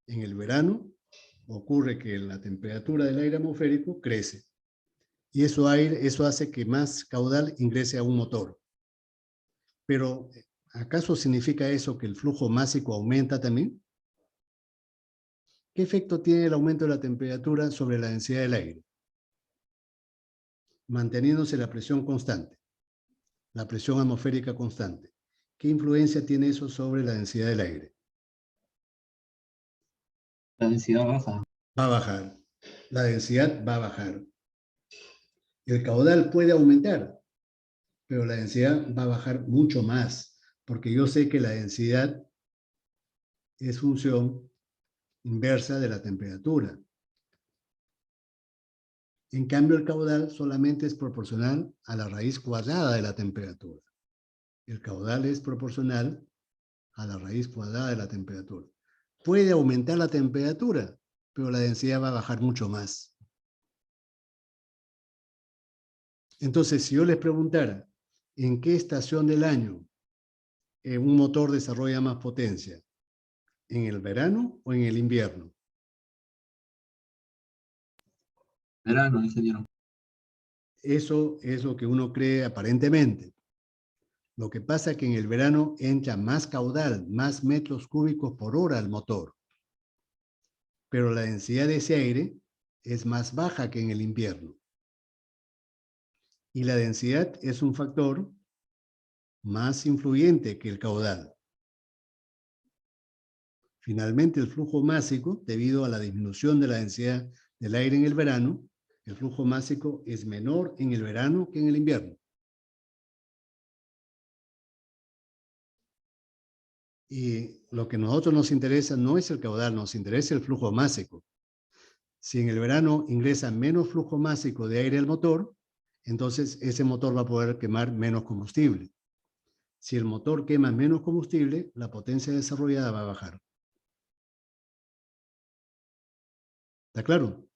En el verano ocurre que la temperatura del aire atmosférico crece. Y eso hace que más caudal ingrese a un motor. Pero, ¿acaso significa eso que el flujo másico aumenta también? ¿Qué efecto tiene el aumento de la temperatura sobre la densidad del aire? Manteniéndose la presión constante, la presión atmosférica constante. ¿Qué influencia tiene eso sobre la densidad del aire? La densidad baja. Va a bajar. La densidad va a bajar. El caudal puede aumentar, pero la densidad va a bajar mucho más, porque yo sé que la densidad es función inversa de la temperatura. En cambio, el caudal solamente es proporcional a la raíz cuadrada de la temperatura. El caudal es proporcional a la raíz cuadrada de la temperatura. Puede aumentar la temperatura, pero la densidad va a bajar mucho más. Entonces, si yo les preguntara, ¿en qué estación del año un motor desarrolla más potencia? ¿En el verano o en el invierno? Verano, ingeniero. Eso es lo que uno cree aparentemente. Lo que pasa es que en el verano entra más caudal, más metros cúbicos por hora al motor. Pero la densidad de ese aire es más baja que en el invierno. Y la densidad es un factor más influyente que el caudal. Finalmente, el flujo másico, debido a la disminución de la densidad del aire en el verano, el flujo másico es menor en el verano que en el invierno. Y lo que a nosotros nos interesa no es el caudal, nos interesa el flujo másico. Si en el verano ingresa menos flujo másico de aire al motor, entonces ese motor va a poder quemar menos combustible. Si el motor quema menos combustible, la potencia desarrollada va a bajar. ¿Está claro?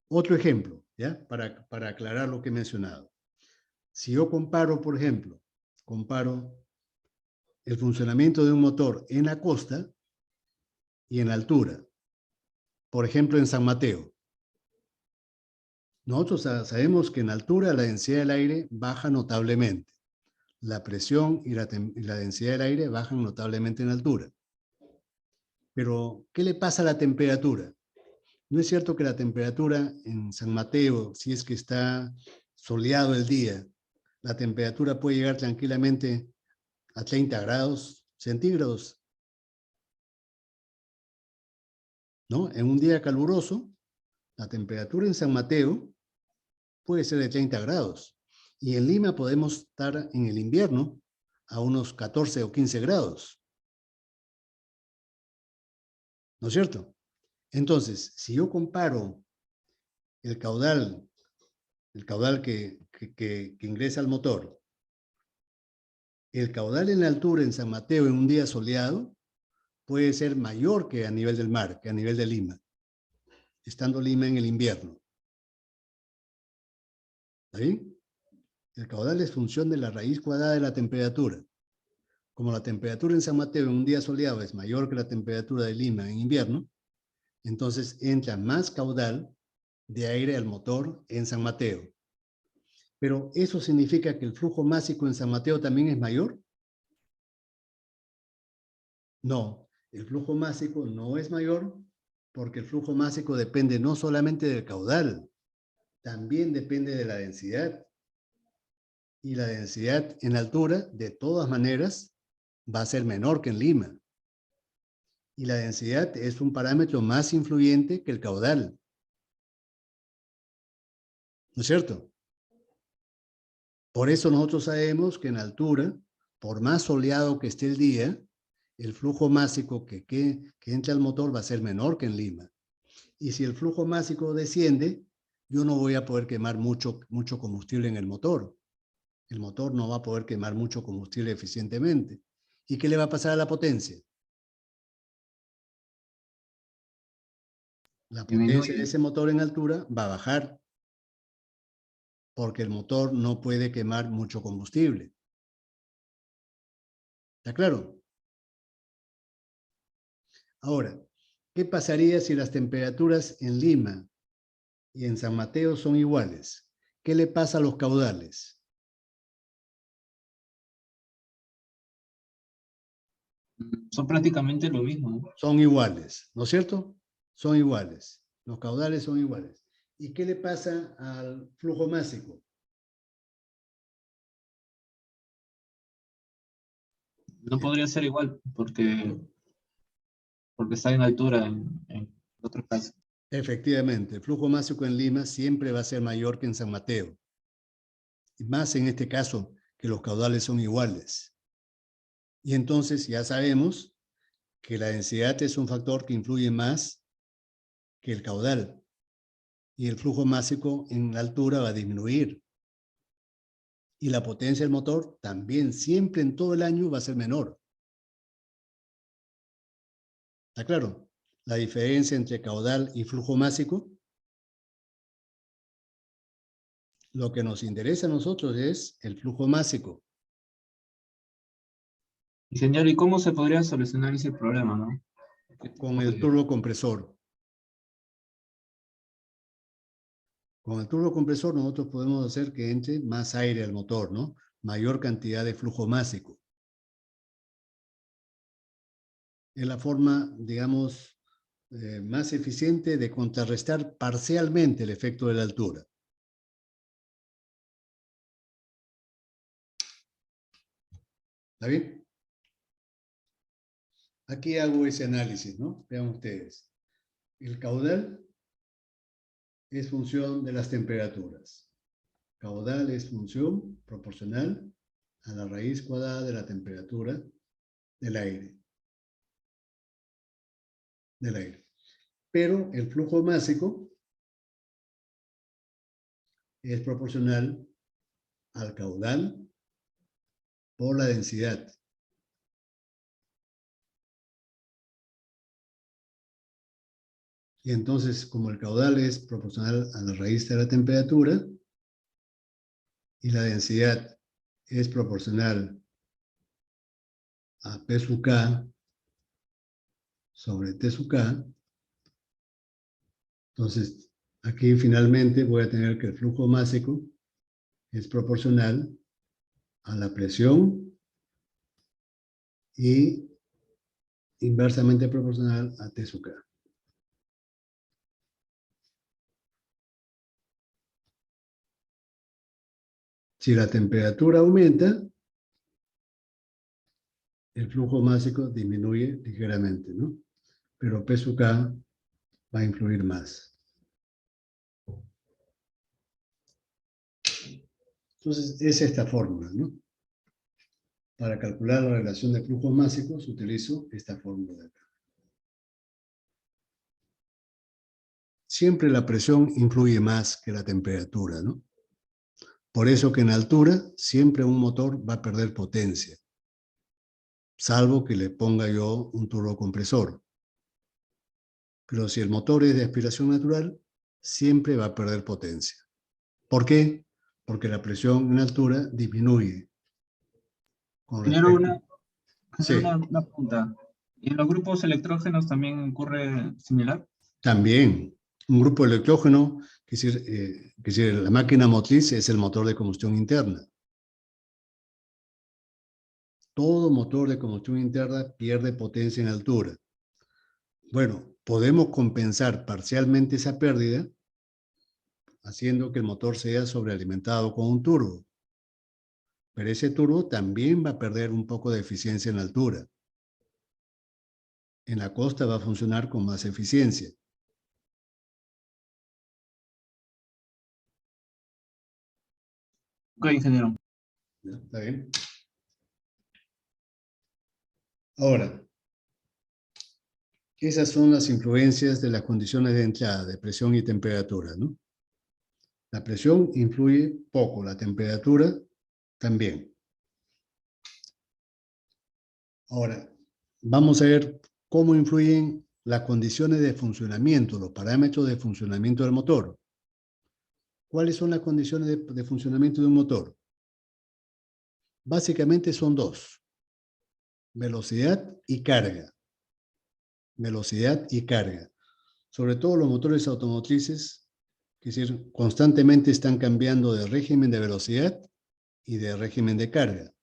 Otro ejemplo, ¿ya? Para aclarar lo que he mencionado. Si yo comparo, por ejemplo, el funcionamiento de un motor en la costa y en la altura. Por ejemplo, en San Mateo. Nosotros sabemos que en altura la densidad del aire baja notablemente. La presión y la densidad del aire bajan notablemente en altura. Pero, ¿qué le pasa a la temperatura? ¿No es cierto que la temperatura en San Mateo, si es que está soleado el día, la temperatura puede llegar tranquilamente a 30 grados centígrados? ¿No? En un día caluroso, La temperatura en San Mateo puede ser de 30 grados. Y en Lima podemos estar en el invierno a unos 14 o 15 grados. ¿No es cierto? Entonces, si yo comparo el caudal que ingresa al motor, el caudal en la altura en San Mateo en un día soleado puede ser mayor que a nivel del mar, que a nivel de Lima, estando Lima en el invierno. ¿Está bien? El caudal es función de la raíz cuadrada de la temperatura. Como la temperatura en San Mateo en un día soleado es mayor que la temperatura de Lima en invierno, entonces entra más caudal de aire al motor en San Mateo. Pero ¿eso significa que el flujo másico en San Mateo también es mayor? No, el flujo másico no es mayor porque el flujo másico depende no solamente del caudal, también depende de la densidad. Y la densidad en altura, de todas maneras, va a ser menor que en Lima. Y la densidad es un parámetro más influyente que el caudal. ¿No es cierto? Por eso nosotros sabemos que en altura, por más soleado que esté el día, el flujo másico que entra al motor va a ser menor que en Lima. Y si el flujo másico desciende, yo no voy a poder quemar mucho combustible en el motor. El motor no va a poder quemar mucho combustible eficientemente. ¿Y qué le va a pasar a la potencia? La potencia de Disminuye. ese motor en altura va a bajar porque el motor no puede quemar mucho combustible. ¿Está claro? Ahora, ¿qué pasaría si las temperaturas en Lima y en San Mateo son iguales? ¿Qué le pasa a los caudales? Son prácticamente lo mismo, ¿no? Son iguales, ¿no es cierto? Son iguales. Los caudales son iguales. ¿Y qué le pasa al flujo másico? No podría ser igual porque está en altura en otros casos. Efectivamente, el flujo másico en Lima siempre va a ser mayor que en San Mateo. Y más en este caso, que los caudales son iguales. Y entonces ya sabemos que la densidad es un factor que influye más que el caudal. Y el flujo másico en la altura va a disminuir. Y la potencia del motor también siempre en todo el año va a ser menor. ¿Está claro? La diferencia entre caudal y flujo másico. Lo que nos interesa a nosotros es el flujo másico. Y señor, ¿y cómo se podría solucionar ese problema, no? ¿Qué Con tipo el de... turbocompresor. Con el turbocompresor nosotros podemos hacer que entre más aire al motor, ¿no? Mayor cantidad de flujo másico. Es la forma, digamos, más eficiente de contrarrestar parcialmente el efecto de la altura. ¿Está bien? Aquí hago ese análisis, ¿no? Vean ustedes. El caudal es función de las temperaturas. Caudal es función proporcional a la raíz cuadrada de la temperatura del aire. Pero el flujo másico es proporcional al caudal por la densidad. Y entonces, como el caudal es proporcional a la raíz de la temperatura y la densidad es proporcional a P sub K sobre T sub K, entonces aquí finalmente voy a tener que el flujo másico es proporcional a la presión y inversamente proporcional a T sub K. Si la temperatura aumenta, el flujo másico disminuye ligeramente, ¿no? Pero P sub K va a influir más. Entonces, es esta fórmula, ¿no? Para calcular la relación de flujos másicos, utilizo esta fórmula de acá. Siempre la presión influye más que la temperatura, ¿no? Por eso que en altura siempre un motor va a perder potencia, salvo que le ponga yo un turbocompresor. Pero si el motor es de aspiración natural, siempre va a perder potencia. ¿Por qué? Porque la presión en altura disminuye con Genero respecto. una, genero Sí, una pregunta. ¿Y en los grupos electrógenos también ocurre similar? también un grupo electrógeno, que decir, la máquina motriz es el motor de combustión interna. Todo motor de combustión interna pierde potencia en altura. Bueno, podemos compensar parcialmente esa pérdida haciendo que el motor sea sobrealimentado con un turbo. Pero ese turbo también va a perder un poco de eficiencia en altura. En la costa va a funcionar con más eficiencia. Ok, ingeniero. ¿Ya? ¿Está bien? Ahora, esas son las influencias de las condiciones de entrada, de presión y temperatura, ¿no? La presión influye poco, la temperatura también. Ahora, vamos a ver cómo influyen las condiciones de funcionamiento, los parámetros de funcionamiento del motor. ¿Cuáles son las condiciones de funcionamiento de un motor? Básicamente son dos: velocidad y carga. Velocidad y carga. Sobre todo los motores automotrices, es decir, constantemente están cambiando de régimen de velocidad y de régimen de carga.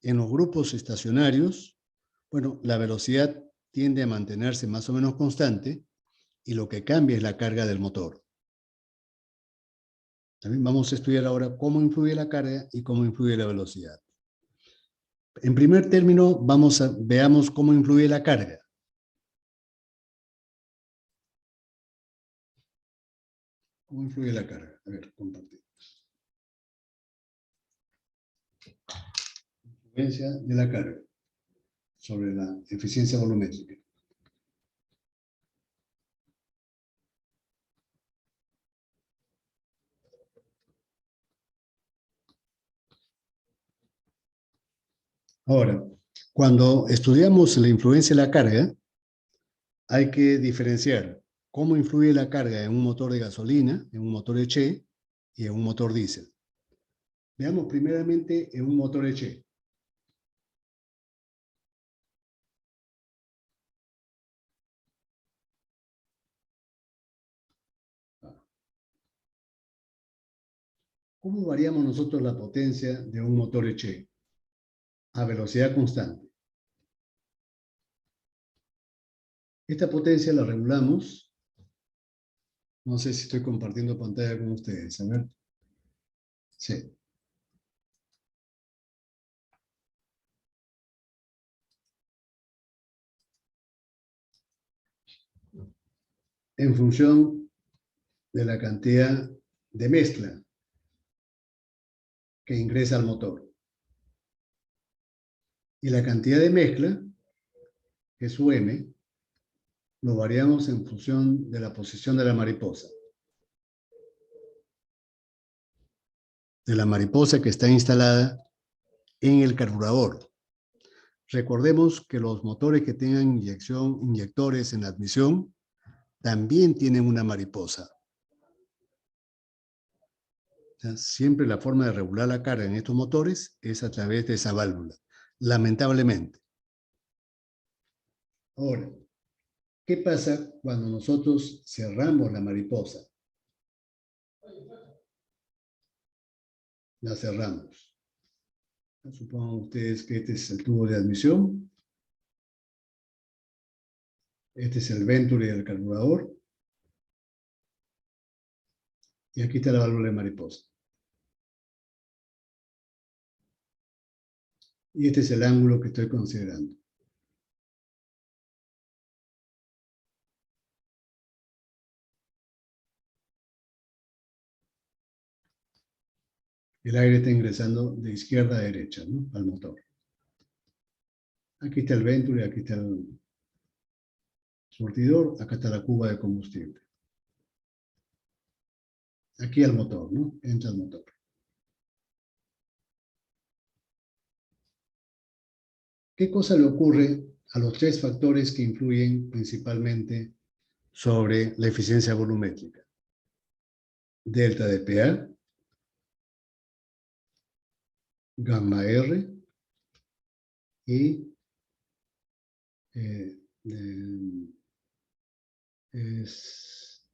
En los grupos estacionarios, bueno, la velocidad tiende a mantenerse más o menos constante y lo que cambia es la carga del motor. También vamos a estudiar ahora cómo influye la carga y cómo influye la velocidad. En primer término, veamos cómo influye la carga. ¿Cómo influye la carga? A ver, compartir. Influencia de la carga sobre la eficiencia volumétrica. Ahora, cuando estudiamos la influencia de la carga, hay que diferenciar cómo influye la carga en un motor de gasolina, en un motor Eche y en un motor diésel. Veamos primeramente en un motor Eche. ¿Cómo variamos nosotros la potencia de un motor Eche? A velocidad constante. Esta potencia la regulamos. No sé si estoy compartiendo pantalla con ustedes. A ver. Sí. En función de la cantidad de mezcla que ingresa al motor. Y la cantidad de mezcla, que es su M, lo variamos en función de la posición de la mariposa. De la mariposa que está instalada en el carburador. Recordemos que los motores que tengan inyectores en la admisión también tienen una mariposa. O sea, siempre la forma de regular la carga en estos motores es a través de esa válvula, lamentablemente. Ahora, ¿qué pasa cuando nosotros cerramos la mariposa? La cerramos. Supongan ustedes que este es el tubo de admisión. Este es el venturi del carburador. Y aquí está la válvula de mariposa. Y este es el ángulo que estoy considerando. El aire está ingresando de izquierda a derecha, ¿no? Al motor. Aquí está el Venturi, aquí está el surtidor, acá está la cuba de combustible. Aquí al motor, ¿no? Entra al motor. ¿Qué cosa le ocurre a los tres factores que influyen principalmente sobre la eficiencia volumétrica? Delta de PA, gamma R y es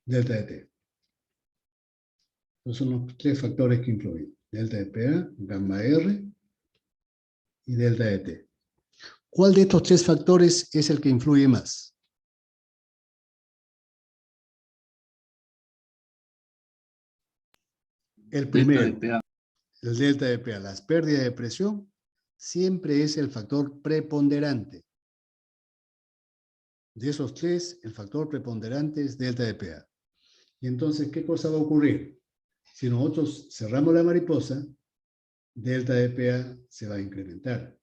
delta de T. Esos son los tres factores que influyen. Delta de PA, gamma R y delta de T. ¿Cuál de estos tres factores es el que influye más? El primero, el delta de PA. Las pérdidas de presión siempre es el factor preponderante. De esos tres, el factor preponderante es delta de PA. Y entonces, ¿qué cosa va a ocurrir? Si nosotros cerramos la mariposa, delta de PA se va a incrementar.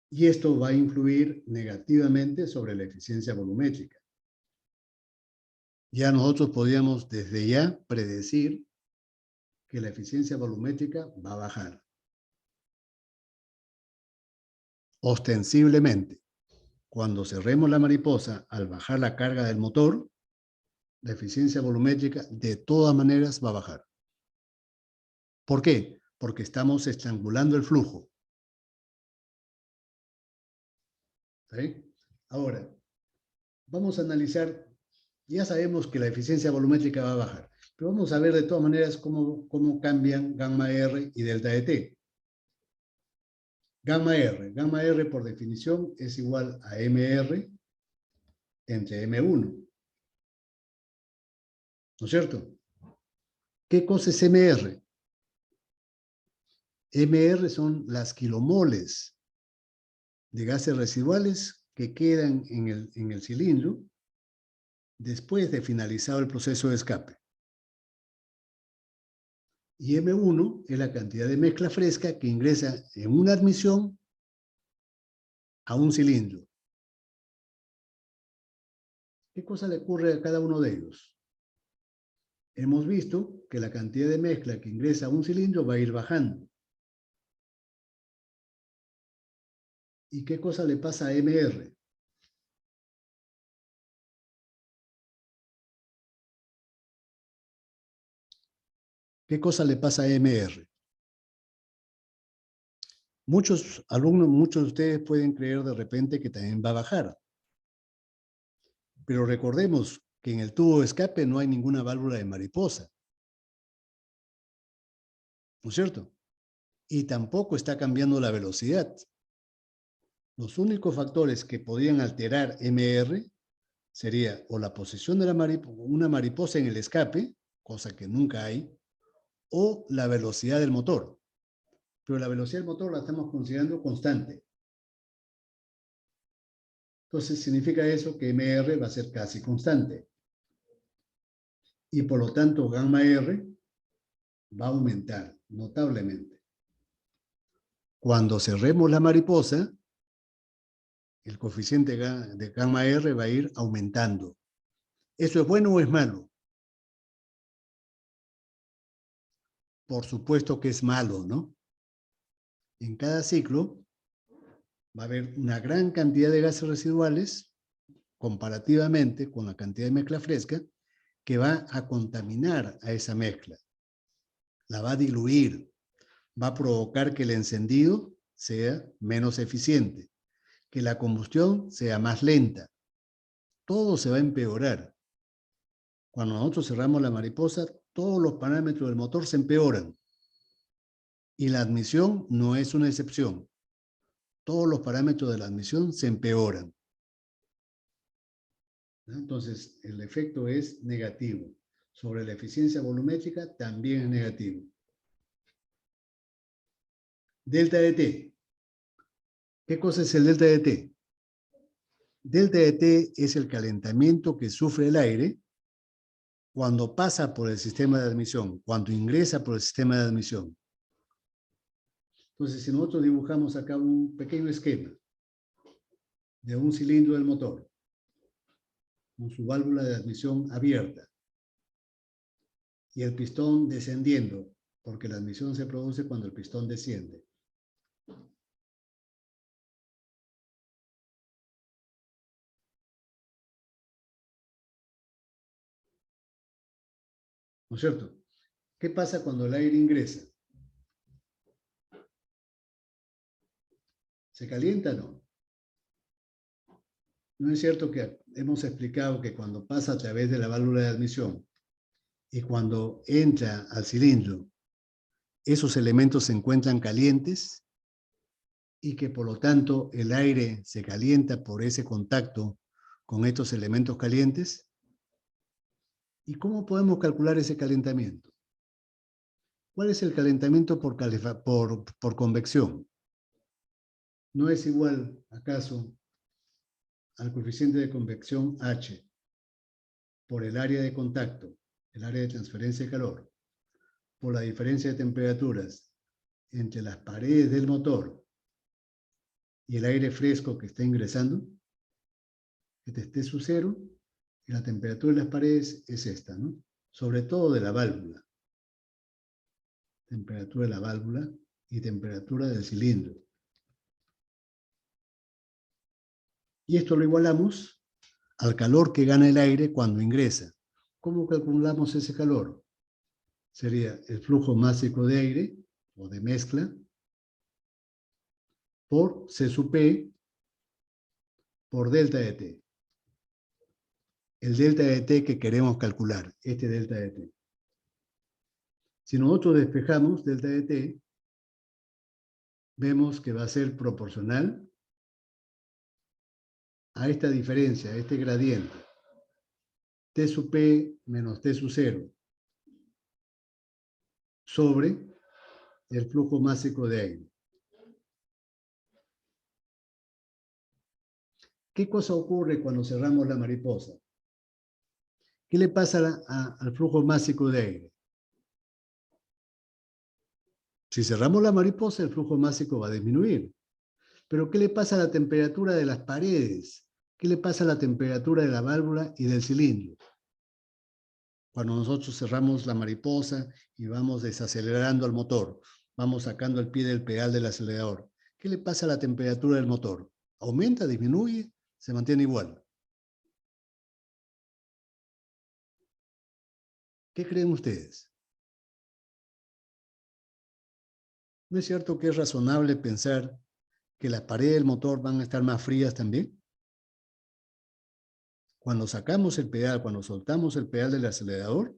Y esto va a influir negativamente sobre la eficiencia volumétrica. Ya nosotros podíamos desde ya predecir que la eficiencia volumétrica va a bajar. Ostensiblemente, cuando cerremos la mariposa, al bajar la carga del motor, la eficiencia volumétrica de todas maneras va a bajar. ¿Por qué? Porque estamos estrangulando el flujo. ¿Sí? Ahora, vamos a analizar, ya sabemos que la eficiencia volumétrica va a bajar, pero vamos a ver de todas maneras cómo cambian gamma R y delta de T. Gamma R por definición es igual a MR entre M1. ¿No es cierto? ¿Qué cosa es MR? MR son las kilomoles de gases residuales que quedan en el cilindro después de finalizado el proceso de escape. Y M1 es la cantidad de mezcla fresca que ingresa en una admisión a un cilindro. ¿Qué cosa le ocurre a cada uno de ellos? Hemos visto que la cantidad de mezcla que ingresa a un cilindro va a ir bajando. ¿Y qué cosa le pasa a MR? ¿Qué cosa le pasa a MR? Muchos alumnos, muchos de ustedes pueden creer de repente que también va a bajar. Pero recordemos que en el tubo de escape no hay ninguna válvula de mariposa. ¿No es cierto? Y tampoco está cambiando la velocidad. Los únicos factores que podrían alterar MR sería o la posición de una mariposa en el escape, cosa que nunca hay, o la velocidad del motor. Pero la velocidad del motor la estamos considerando constante. Entonces significa eso que MR va a ser casi constante. Y por lo tanto gamma R va a aumentar notablemente. Cuando cerremos la mariposa, el coeficiente de gamma R va a ir aumentando. ¿Eso es bueno o es malo? Por supuesto que es malo, ¿no? En cada ciclo va a haber una gran cantidad de gases residuales comparativamente con la cantidad de mezcla fresca que va a contaminar a esa mezcla. La va a diluir, va a provocar que el encendido sea menos eficiente, que la combustión sea más lenta. Todo se va a empeorar. Cuando nosotros cerramos la mariposa, todos los parámetros del motor se empeoran. Y la admisión no es una excepción. Todos los parámetros de la admisión se empeoran. Entonces, el efecto es negativo. Sobre la eficiencia volumétrica también es negativo. Delta de T. ¿Qué cosa es el delta de T? Delta de T es el calentamiento que sufre el aire cuando pasa por el sistema de admisión, cuando ingresa por el sistema de admisión. Entonces, si nosotros dibujamos acá un pequeño esquema de un cilindro del motor, con su válvula de admisión abierta, y el pistón descendiendo, porque la admisión se produce cuando el pistón desciende. ¿No es cierto? ¿Qué pasa cuando el aire ingresa? ¿Se calienta o no? ¿No es cierto que hemos explicado que cuando pasa a través de la válvula de admisión y cuando entra al cilindro, esos elementos se encuentran calientes y que por lo tanto el aire se calienta por ese contacto con estos elementos calientes? ¿Y cómo podemos calcular ese calentamiento? ¿Cuál es el calentamiento por convección? ¿No es igual, acaso, al coeficiente de convección H por el área de contacto, el área de transferencia de calor, por la diferencia de temperaturas entre las paredes del motor y el aire fresco que está ingresando? Este es T sub 0, y la temperatura de las paredes es esta, ¿no? Sobre todo de la válvula. Temperatura de la válvula y temperatura del cilindro. Y esto lo igualamos al calor que gana el aire cuando ingresa. ¿Cómo calculamos ese calor? Sería el flujo másico de aire, o de mezcla, por C sub P, por delta de T. El delta de T que queremos calcular, este delta de T. Si nosotros despejamos delta de T, vemos que va a ser proporcional a esta diferencia, a este gradiente. T sub P menos T sub 0 sobre el flujo másico de aire. ¿Qué cosa ocurre cuando cerramos la mariposa? ¿Qué le pasa al flujo másico de aire? Si cerramos la mariposa, el flujo másico va a disminuir. Pero ¿qué le pasa a la temperatura de las paredes? ¿Qué le pasa a la temperatura de la válvula y del cilindro? Cuando nosotros cerramos la mariposa y vamos desacelerando el motor, vamos sacando el pie del pedal del acelerador, ¿qué le pasa a la temperatura del motor? ¿Aumenta, disminuye, se mantiene igual? ¿Qué creen ustedes? ¿No es cierto que es razonable pensar que las paredes del motor van a estar más frías también? Cuando sacamos el pedal, cuando soltamos el pedal del acelerador,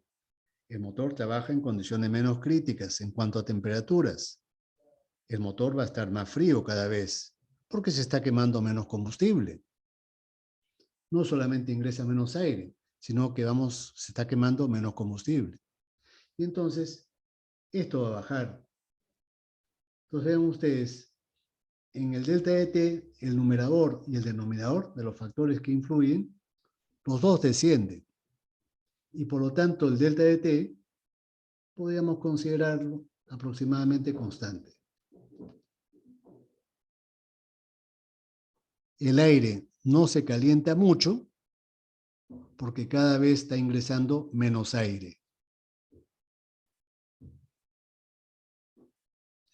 el motor trabaja en condiciones menos críticas en cuanto a temperaturas. El motor va a estar más frío cada vez, porque se está quemando menos combustible. No solamente ingresa menos aire, sino que se está quemando menos combustible. Y entonces, esto va a bajar. Entonces vean ustedes, en el delta de T, el numerador y el denominador de los factores que influyen, los dos descienden. Y por lo tanto, el delta de T podríamos considerarlo aproximadamente constante. El aire no se calienta mucho porque cada vez está ingresando menos aire.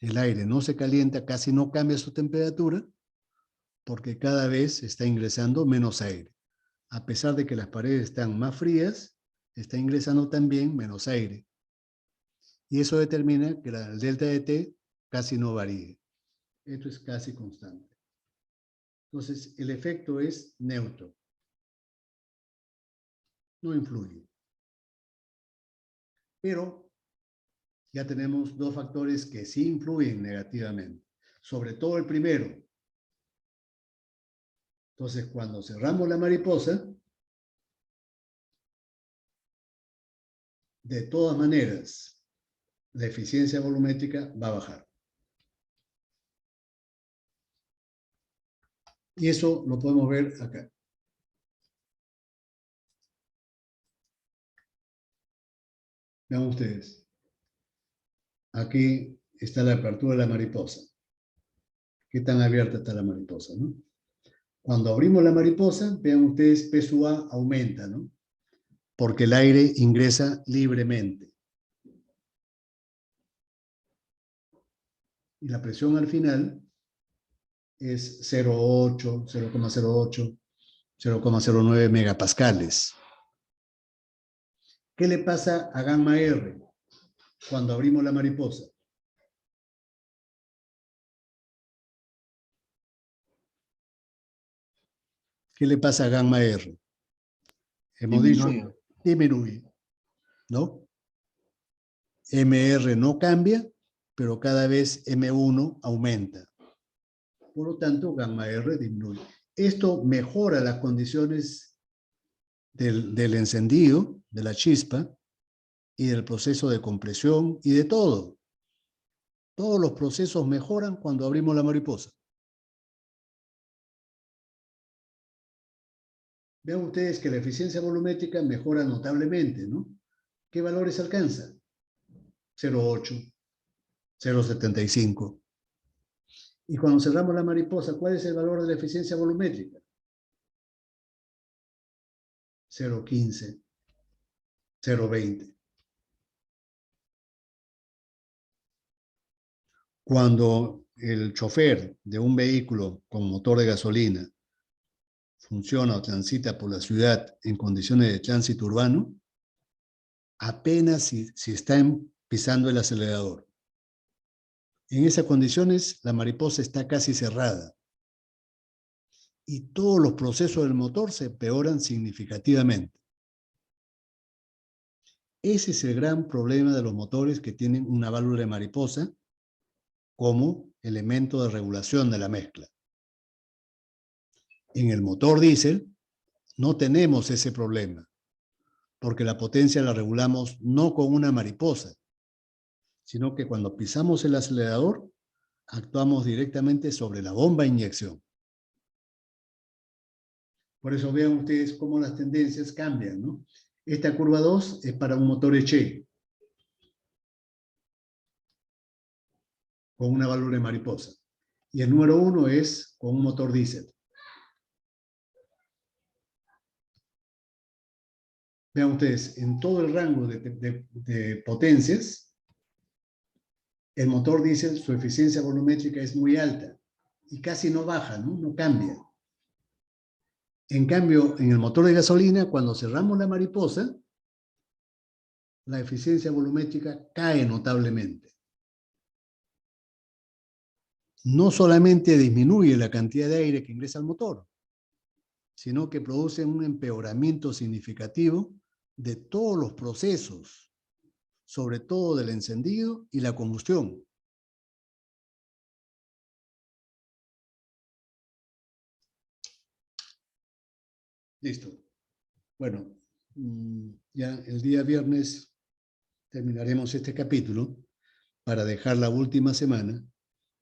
El aire no se calienta, casi no cambia su temperatura porque cada vez está ingresando menos aire. A pesar de que las paredes están más frías, está ingresando también menos aire. Y eso determina que el delta de T casi no varíe. Esto es casi constante. Entonces, el efecto es neutro. No influye. Pero ya tenemos dos factores que sí influyen negativamente. Sobre todo el primero. Entonces, cuando cerramos la mariposa, de todas maneras, la eficiencia volumétrica va a bajar. Y eso lo podemos ver acá. Vean ustedes. Aquí está la apertura de la mariposa. ¿Qué tan abierta está la mariposa, no? Cuando abrimos la mariposa, vean ustedes, P sub A aumenta, ¿no? Porque el aire ingresa libremente. Y la presión al final es 0,8, 0,08, 0,09 megapascales. ¿Qué le pasa a gamma R cuando abrimos la mariposa? ¿Qué le pasa a gamma R? Hemos dicho, disminuye, ¿no? MR no cambia, pero cada vez M1 aumenta. Por lo tanto, gamma R disminuye. Esto mejora las condiciones del encendido, de la chispa, y del proceso de compresión, y de todo. Todos los procesos mejoran cuando abrimos la mariposa. Vean ustedes que la eficiencia volumétrica mejora notablemente, ¿no? ¿Qué valores alcanza? 0,8, 0,75. Y cuando cerramos la mariposa, ¿cuál es el valor de la eficiencia volumétrica? 0,15, 0,20. Cuando el chofer de un vehículo con motor de gasolina funciona o transita por la ciudad en condiciones de tránsito urbano, apenas si están pisando el acelerador. En esas condiciones, la mariposa está casi cerrada. Y todos los procesos del motor se empeoran significativamente. Ese es el gran problema de los motores que tienen una válvula de mariposa como elemento de regulación de la mezcla. En el motor diésel no tenemos ese problema, porque la potencia la regulamos no con una mariposa, sino que cuando pisamos el acelerador, actuamos directamente sobre la bomba de inyección. Por eso vean ustedes cómo las tendencias cambian, ¿no? Esta curva 2 es para un motor Eche, con una válvula de mariposa. Y el número 1 es con un motor diésel. Vean ustedes, en todo el rango de potencias, el motor diésel, su eficiencia volumétrica es muy alta y casi no baja, ¿no? No cambia. En cambio, en el motor de gasolina, cuando cerramos la mariposa, la eficiencia volumétrica cae notablemente. No solamente disminuye la cantidad de aire que ingresa al motor, sino que produce un empeoramiento significativo de todos los procesos, sobre todo del encendido y la combustión. Listo. Bueno, ya el día viernes terminaremos este capítulo para dejar la última semana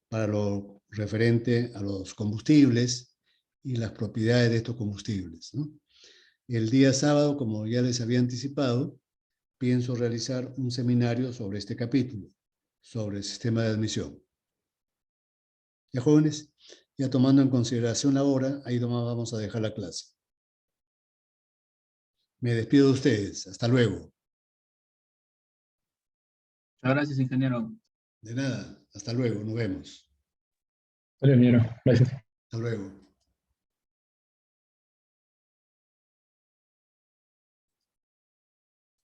para lo referente a los combustibles y las propiedades de estos combustibles, ¿no? El día sábado, como ya les había anticipado, pienso realizar un seminario sobre este capítulo, sobre el sistema de admisión. Ya, jóvenes, ya tomando en consideración la hora, ahí nomás vamos a dejar la clase. Me despido de ustedes. Hasta luego. Muchas gracias, ingeniero. De nada. Hasta luego. Nos vemos. Vale, ingeniero. Gracias. Hasta luego.